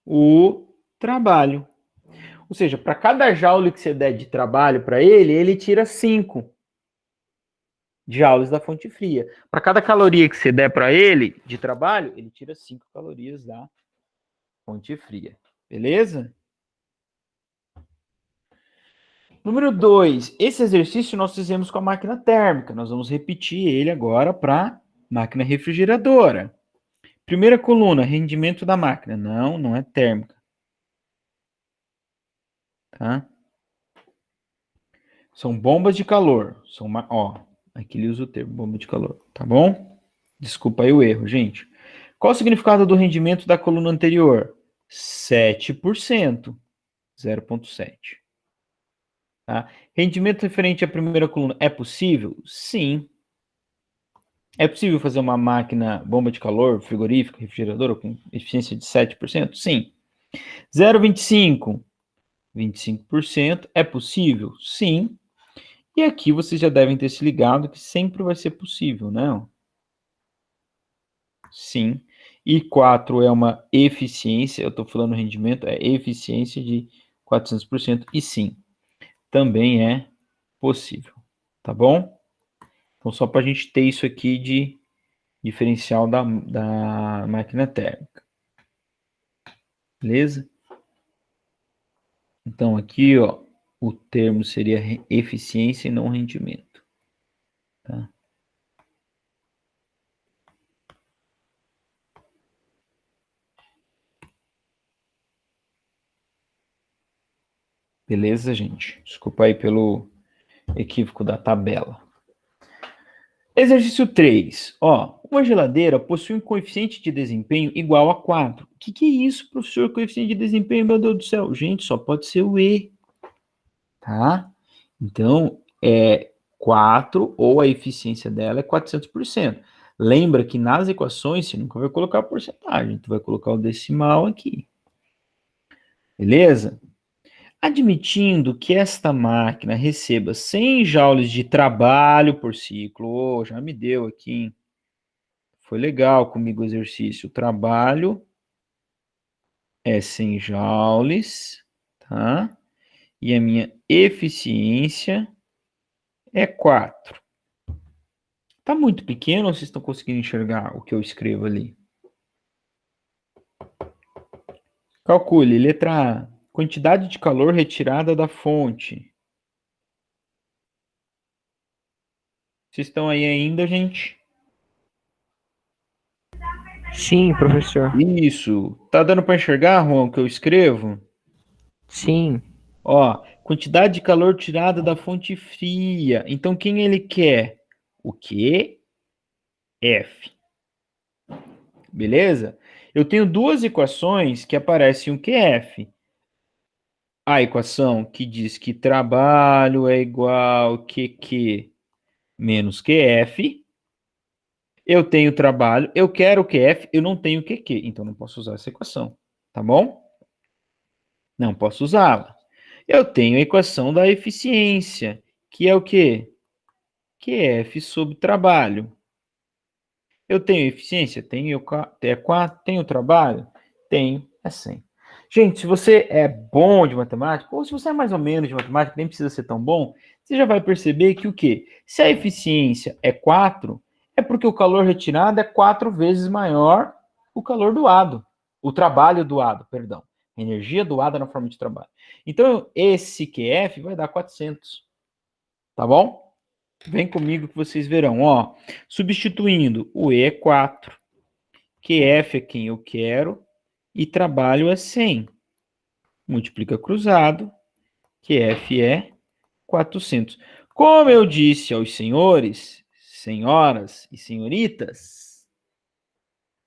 o trabalho. Ou seja, para cada joule que você der de trabalho para ele, ele tira 5 joules da fonte fria. Para cada caloria que você der para ele de trabalho, ele tira 5 calorias da fonte fria. Beleza? Número 2. Esse exercício nós fizemos com a máquina térmica. Nós vamos repetir ele agora para máquina refrigeradora. Primeira coluna, rendimento da máquina. Não, não é térmica. Tá? São bombas de calor. Aqui ele usa o termo bomba de calor. Tá bom? Desculpa aí o erro, gente. Qual o significado do rendimento da coluna anterior? 7%. 0,7. Tá? Rendimento referente à primeira coluna. É possível? Sim. É possível fazer uma máquina bomba de calor, frigorífica, refrigeradora com eficiência de 7%? Sim. 0,25. 25%. É possível? Sim. E aqui vocês já devem ter se ligado que sempre vai ser possível, né? Sim. E 4 é uma eficiência, eu estou falando rendimento, é eficiência de 400%, e sim, também é possível, tá bom? Então, só para a gente ter isso aqui de diferencial da máquina térmica. Beleza? Então, aqui, ó, o termo seria eficiência e não rendimento. Tá? Beleza, gente? Desculpa aí pelo equívoco da tabela. Exercício 3. Ó, uma geladeira possui um coeficiente de desempenho igual a 4. O que é isso, professor? Coeficiente de desempenho, meu Deus do céu? Gente, só pode ser o E. Tá? Então, é 4 ou a eficiência dela é 400%. Lembra que nas equações você nunca vai colocar a porcentagem, tu vai colocar o decimal aqui. Beleza? Admitindo que esta máquina receba 100 joules de trabalho por ciclo, oh, já me deu aqui, hein? Foi legal comigo o exercício. O trabalho é 100 joules, tá? E a minha eficiência é 4. Tá muito pequeno ou vocês estão conseguindo enxergar o que eu escrevo ali? Calcule, letra A. Quantidade de calor retirada da fonte. Vocês estão aí ainda, gente? Sim, professor. Isso. Tá dando para enxergar, Juan, o que eu escrevo? Sim. Ó, quantidade de calor tirada da fonte fria. Então, quem ele quer? O quê? F. Beleza? Eu tenho duas equações que aparecem um QF. A equação que diz que trabalho é igual a QQ menos QF. Eu tenho trabalho, eu quero QF, eu não tenho QQ. Então, não posso usar essa equação. Tá bom? Não posso usá-la. Eu tenho a equação da eficiência, que é o quê? QF sobre trabalho. Eu tenho eficiência? Tenho T4, tenho trabalho? Tenho, é 100. Gente, se você é bom de matemática, ou se você é mais ou menos de matemática, nem precisa ser tão bom, você já vai perceber que o quê? Se a eficiência é 4, é porque o calor retirado é 4 vezes maior o calor doado. O trabalho doado, perdão. A energia doada na forma de trabalho. Então, esse QF vai dar 400. Tá bom? Vem comigo que vocês verão, ó. Substituindo, o E é 4, QF é quem eu quero, e trabalho é 100. Multiplica cruzado, QF é 400. Como eu disse aos senhores, senhoras e senhoritas,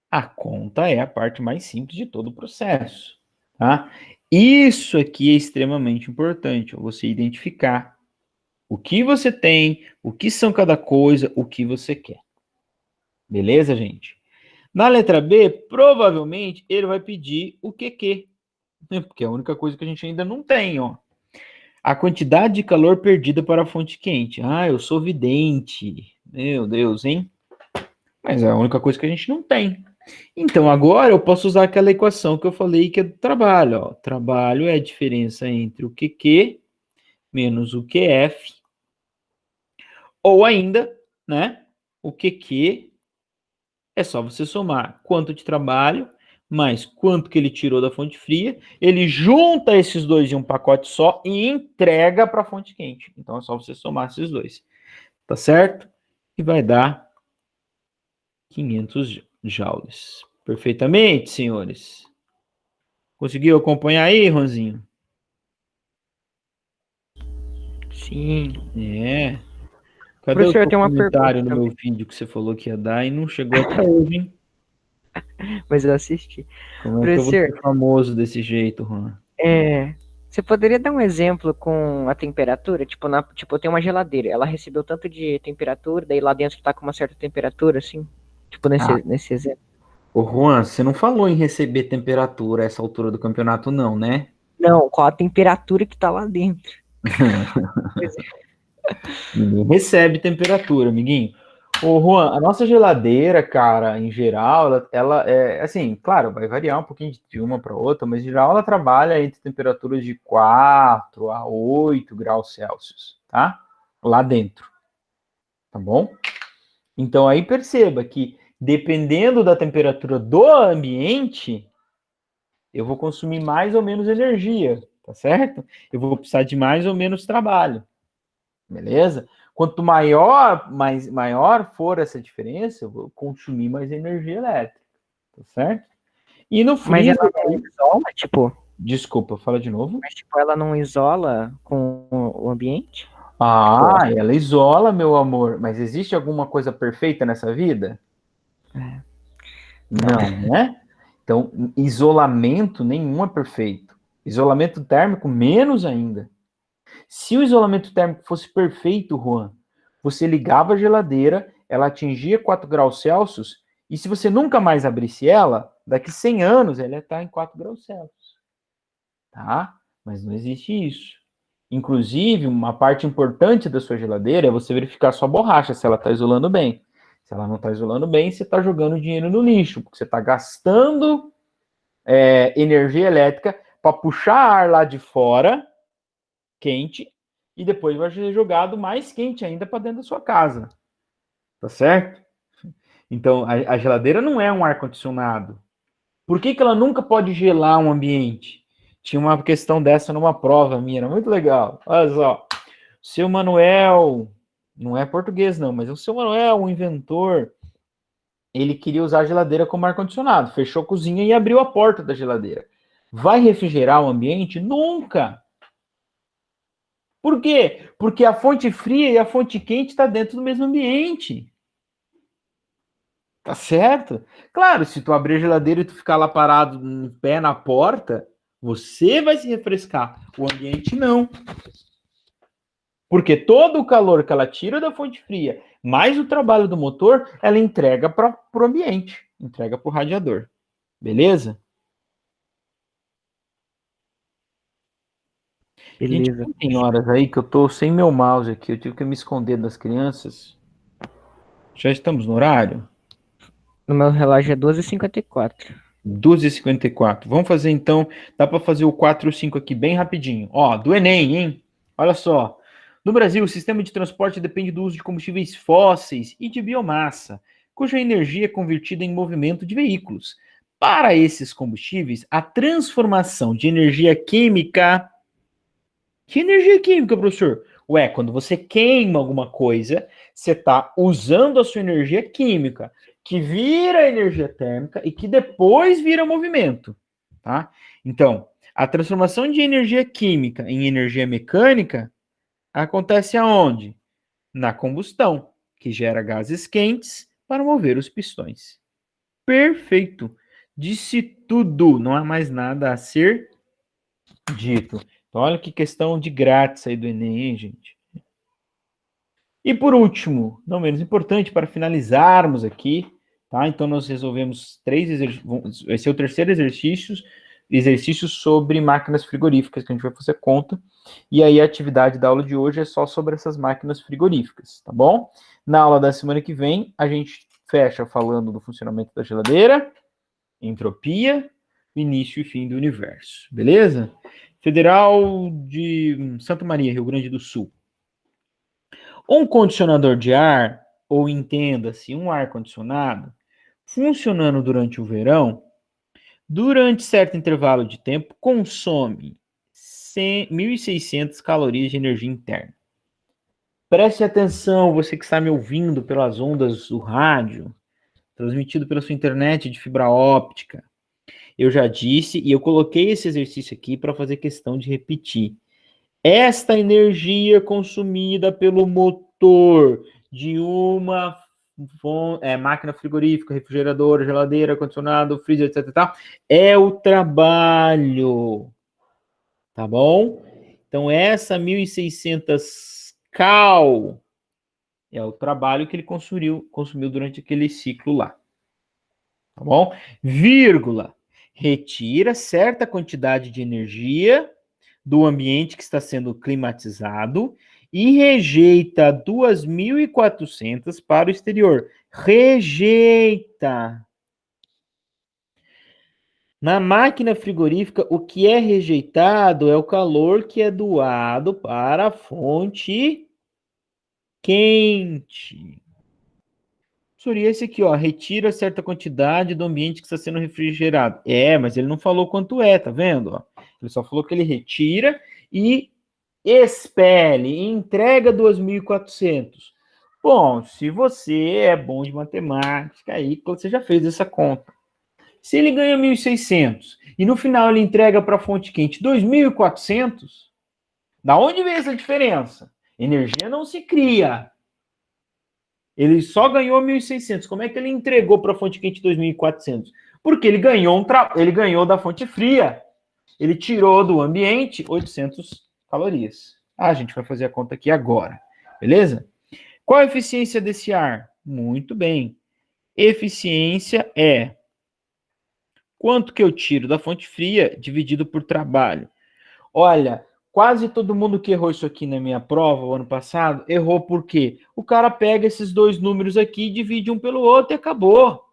a conta é a parte mais simples de todo o processo, tá? Isso aqui é extremamente importante, você identificar o que você tem, o que são cada coisa, o que você quer. Beleza, gente? Na letra B, provavelmente ele vai pedir o QQ, né? Porque é a única coisa que a gente ainda não tem, ó. A quantidade de calor perdida para a fonte quente. Ah, eu sou vidente. Meu Deus, hein? Mas é a única coisa que a gente não tem. Então, agora eu posso usar aquela equação que eu falei que é do trabalho, ó. Trabalho é a diferença entre o QQ menos o QF, ou ainda, né, o QQ é só você somar quanto de trabalho mais quanto que ele tirou da fonte fria, ele junta esses dois em um pacote só e entrega para a fonte quente. Então é só você somar esses dois. Tá certo? E vai dar 500 joules. Perfeitamente, senhores. Conseguiu acompanhar aí, Ronzinho? Sim. É. Cadê o Professor, eu seu tenho uma comentário no pergunta, meu vídeo que você falou que ia dar e não chegou até hoje, hein? mas eu assisti. Como é que eu vou Professor, ser famoso desse jeito, Juan? você poderia dar um exemplo com a temperatura? Tipo, tem uma geladeira, ela recebeu tanto de temperatura, daí lá dentro tá com uma certa temperatura, assim? Tipo, Ah, nesse exemplo. ô Juan, você não falou em receber temperatura a essa altura do campeonato, não, né? Não, qual a temperatura que tá lá dentro? Ninguém recebe temperatura, amiguinho. Ô, Juan, a nossa geladeira, cara, em geral, ela é, assim, claro, vai variar um pouquinho de uma para outra, mas em geral ela trabalha entre temperaturas de 4 a 8 graus Celsius, tá? Lá dentro, tá bom? Então aí perceba que, dependendo da temperatura do ambiente, eu vou consumir mais ou menos energia, tá certo? Eu vou precisar de mais ou menos trabalho, beleza? Quanto maior for essa diferença, eu vou consumir mais energia elétrica, tá certo? E no Mas freezer, ela não isola, tipo, desculpa, fala de novo. mas tipo, ela não isola com o ambiente? Tipo, Ah, ela isola, meu amor, mas existe alguma coisa perfeita nessa vida? não. Não, né? Então, isolamento nenhum é perfeito. Isolamento térmico, menos ainda. Se o isolamento térmico fosse perfeito, Juan, você ligava a geladeira, ela atingia 4 graus Celsius, e se você nunca mais abrisse ela, daqui 100 anos ela ia estar em 4 graus Celsius. Tá? Mas não existe isso. Inclusive, uma parte importante da sua geladeira é você verificar sua borracha, se ela está isolando bem. Se ela não está isolando bem, você está jogando dinheiro no lixo, porque você está gastando energia elétrica para puxar ar lá de fora, quente, e depois vai ser jogado mais quente ainda para dentro da sua casa. Tá certo? Então, a geladeira não é um ar-condicionado. Por que ela nunca pode gelar um ambiente? Tinha uma questão dessa numa prova minha, era muito legal. Olha só, o seu Manuel, não é português não, mas o seu Manuel, o inventor, ele queria usar a geladeira como ar-condicionado, fechou a cozinha e abriu a porta da geladeira. Vai refrigerar o ambiente? Nunca! Por quê? Porque a fonte fria e a fonte quente está dentro do mesmo ambiente. Tá certo? Claro, se tu abrir a geladeira e tu ficar lá parado, em pé na porta, você vai se refrescar. O ambiente não. Porque todo o calor que ela tira da fonte fria, mais o trabalho do motor, ela entrega para o ambiente, entrega para o radiador. Beleza? Gente, Beleza. tem horas aí que eu tô sem meu mouse aqui, eu tive que me esconder das crianças. Já estamos no horário? No meu relógio é 12h54. 12h54. Vamos fazer então, dá para fazer o 4 ou 5 aqui bem rapidinho. Ó, do Enem, hein? Olha só. No Brasil, o sistema de transporte depende do uso de combustíveis fósseis e de biomassa, cuja energia é convertida em movimento de veículos. Para esses combustíveis, a transformação de energia química. Que energia química, professor? Ué, quando você queima alguma coisa, você está usando a sua energia química, que vira energia térmica e que depois vira movimento, tá? Então, a transformação de energia química em energia mecânica acontece aonde? Na combustão, que gera gases quentes para mover os pistões. Perfeito. Disse tudo, não há mais nada a ser dito. Então, olha que questão de grátis aí do Enem, hein, gente? E por último, não menos importante, para finalizarmos aqui, tá? Então, nós resolvemos três exercícios. Vai ser o terceiro exercício sobre máquinas frigoríficas, que a gente vai fazer conta. E aí, a atividade da aula de hoje é só sobre essas máquinas frigoríficas, tá bom? Na aula da semana que vem, a gente fecha falando do funcionamento da geladeira, entropia, início e fim do universo, beleza? Federal de Santa Maria, Rio Grande do Sul. Um condicionador de ar, ou entenda-se, um ar-condicionado, funcionando durante o verão, durante certo intervalo de tempo, consome 1.600 calorias de energia interna. Preste atenção, você que está me ouvindo pelas ondas do rádio, transmitido pela sua internet de fibra óptica. Eu já disse e eu coloquei esse exercício aqui para fazer questão de repetir. Esta energia consumida pelo motor de uma máquina frigorífica, refrigeradora, geladeira, ar-condicionado, freezer, etc. É o trabalho. Tá bom? Então, essa 1.600 cal é o trabalho que ele consumiu durante aquele ciclo lá. Tá bom? Vírgula. Retira certa quantidade de energia do ambiente que está sendo climatizado e rejeita 2.400 para o exterior. Rejeita. Na máquina frigorífica, o que é rejeitado é o calor que é doado para a fonte quente. Seria esse aqui, ó, retira certa quantidade do ambiente que está sendo refrigerado. Mas ele não falou quanto é, tá vendo? Ó? Ele só falou que ele retira e expele, entrega 2.400. Bom, se você é bom de matemática, aí você já fez essa conta. Se ele ganha 1.600 e no final ele entrega para a fonte quente 2.400, da onde vem essa diferença? Energia não se cria. Ele só ganhou 1.600. Como é que ele entregou para a fonte quente 2.400? Porque ele ganhou ele ganhou da fonte fria. Ele tirou do ambiente 800 calorias. A gente vai fazer a conta aqui agora. Beleza? Qual a eficiência desse ar? Muito bem. Eficiência é quanto que eu tiro da fonte fria dividido por trabalho. Olha, quase todo mundo que errou isso aqui na minha prova o ano passado, errou por quê? O cara pega esses dois números aqui, divide um pelo outro e acabou.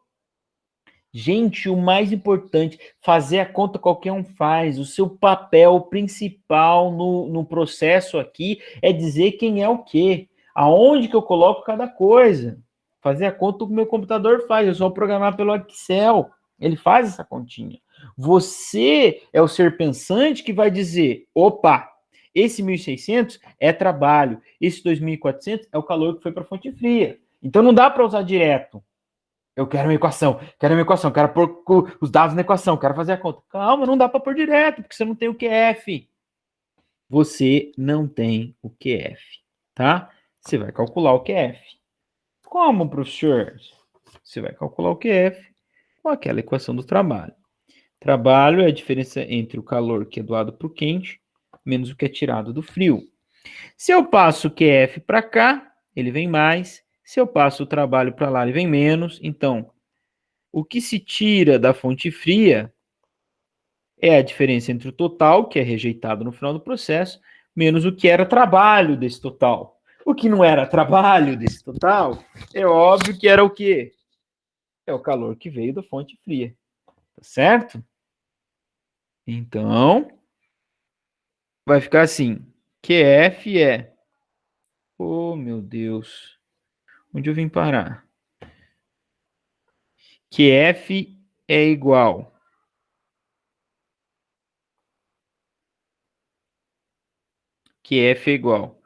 Gente, o mais importante, fazer a conta qualquer um faz. O seu papel principal no processo aqui é dizer quem é o quê. Aonde que eu coloco cada coisa. Fazer a conta o meu computador faz, eu só programar pelo Excel. Ele faz essa continha. Você é o ser pensante que vai dizer, opa, esse 1.600 é trabalho, esse 2.400 é o calor que foi para a fonte fria. Então não dá para usar direto. Eu quero uma equação, quero pôr os dados na equação, quero fazer a conta. Calma, não dá para pôr direto, porque você não tem o QF. Você não tem o QF, tá? Você vai calcular o QF. Como, professor? Você vai calcular o QF com aquela equação do trabalho. Trabalho é a diferença entre o calor que é doado para o quente menos o que é tirado do frio. Se eu passo o QF para cá, ele vem mais. Se eu passo o trabalho para lá, ele vem menos. Então, o que se tira da fonte fria é a diferença entre o total, que é rejeitado no final do processo, menos o que era trabalho desse total. O que não era trabalho desse total, é óbvio que era o quê? É o calor que veio da fonte fria. Tá certo? Então, vai ficar assim. QF é... Oh, meu Deus. Onde eu vim parar? QF é igual. QF é igual.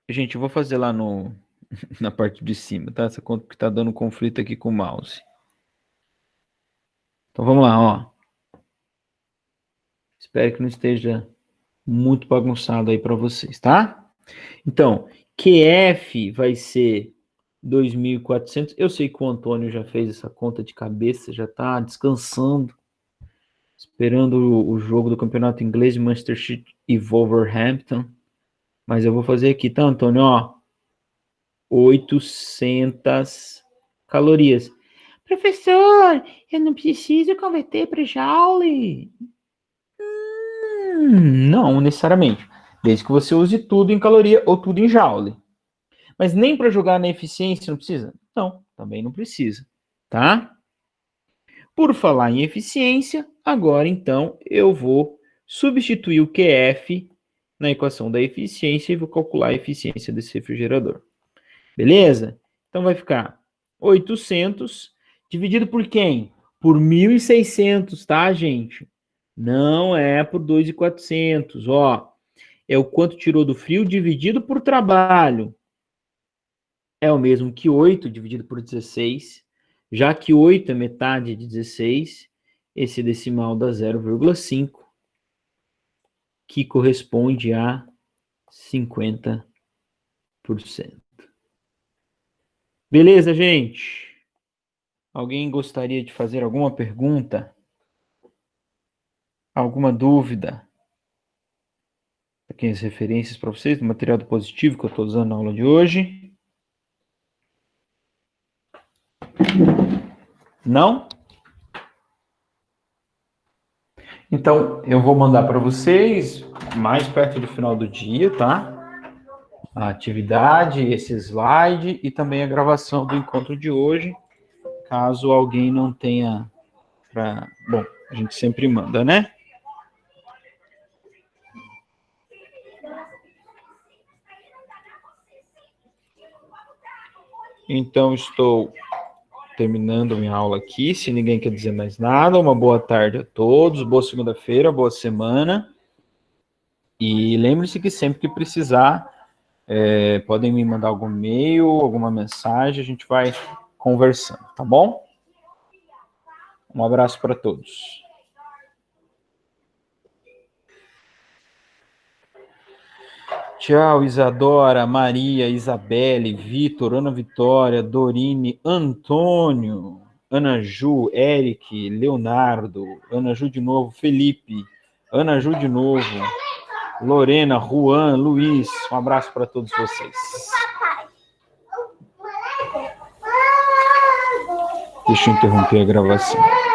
Gente, eu vou fazer lá na parte de cima, tá? Essa conta que tá dando conflito aqui com o mouse. Então vamos lá, ó. Espero que não esteja muito bagunçado aí para vocês, tá? Então, QF vai ser 2.400. Eu sei que o Antônio já fez essa conta de cabeça, já tá descansando, esperando o jogo do campeonato inglês de Manchester City e Wolverhampton. Mas eu vou fazer aqui, tá, Antônio? Ó, 800 calorias. Professor, eu não preciso converter para joule. Não necessariamente. Desde que você use tudo em caloria ou tudo em joule. Mas nem para jogar na eficiência não precisa? Não, também não precisa, tá? Por falar em eficiência, agora então eu vou substituir o QF na equação da eficiência e vou calcular a eficiência desse refrigerador. Beleza? Então vai ficar 800 dividido por quem? Por 1.600, tá, gente? Não é por 2.400, ó. É o quanto tirou do frio dividido por trabalho. É o mesmo que 8 dividido por 16. Já que 8 é metade de 16, esse decimal dá 0,5, que corresponde a 50%. Beleza, gente? Alguém gostaria de fazer alguma pergunta? Alguma dúvida? Aqui as referências para vocês do material do positivo que eu estou usando na aula de hoje. Não? Então, eu vou mandar para vocês mais perto do final do dia, tá? a atividade, esse slide e também a gravação do encontro de hoje, caso alguém não tenha Bom, a gente sempre manda, né? Então, estou terminando minha aula aqui. Se ninguém quer dizer mais nada, uma boa tarde a todos, boa segunda-feira, boa semana. E lembre-se que sempre que precisar, podem me mandar algum e-mail, alguma mensagem, a gente vai conversando, tá bom? Um abraço para todos. Tchau, Isadora, Maria, Isabelle, Vitor, Ana Vitória, Dorine, Antônio, Ana Ju, Eric, Leonardo, Ana Ju de novo, Felipe, Ana Ju de novo, Lorena, Juan, Luiz. Um abraço para todos vocês. Deixa eu interromper a gravação.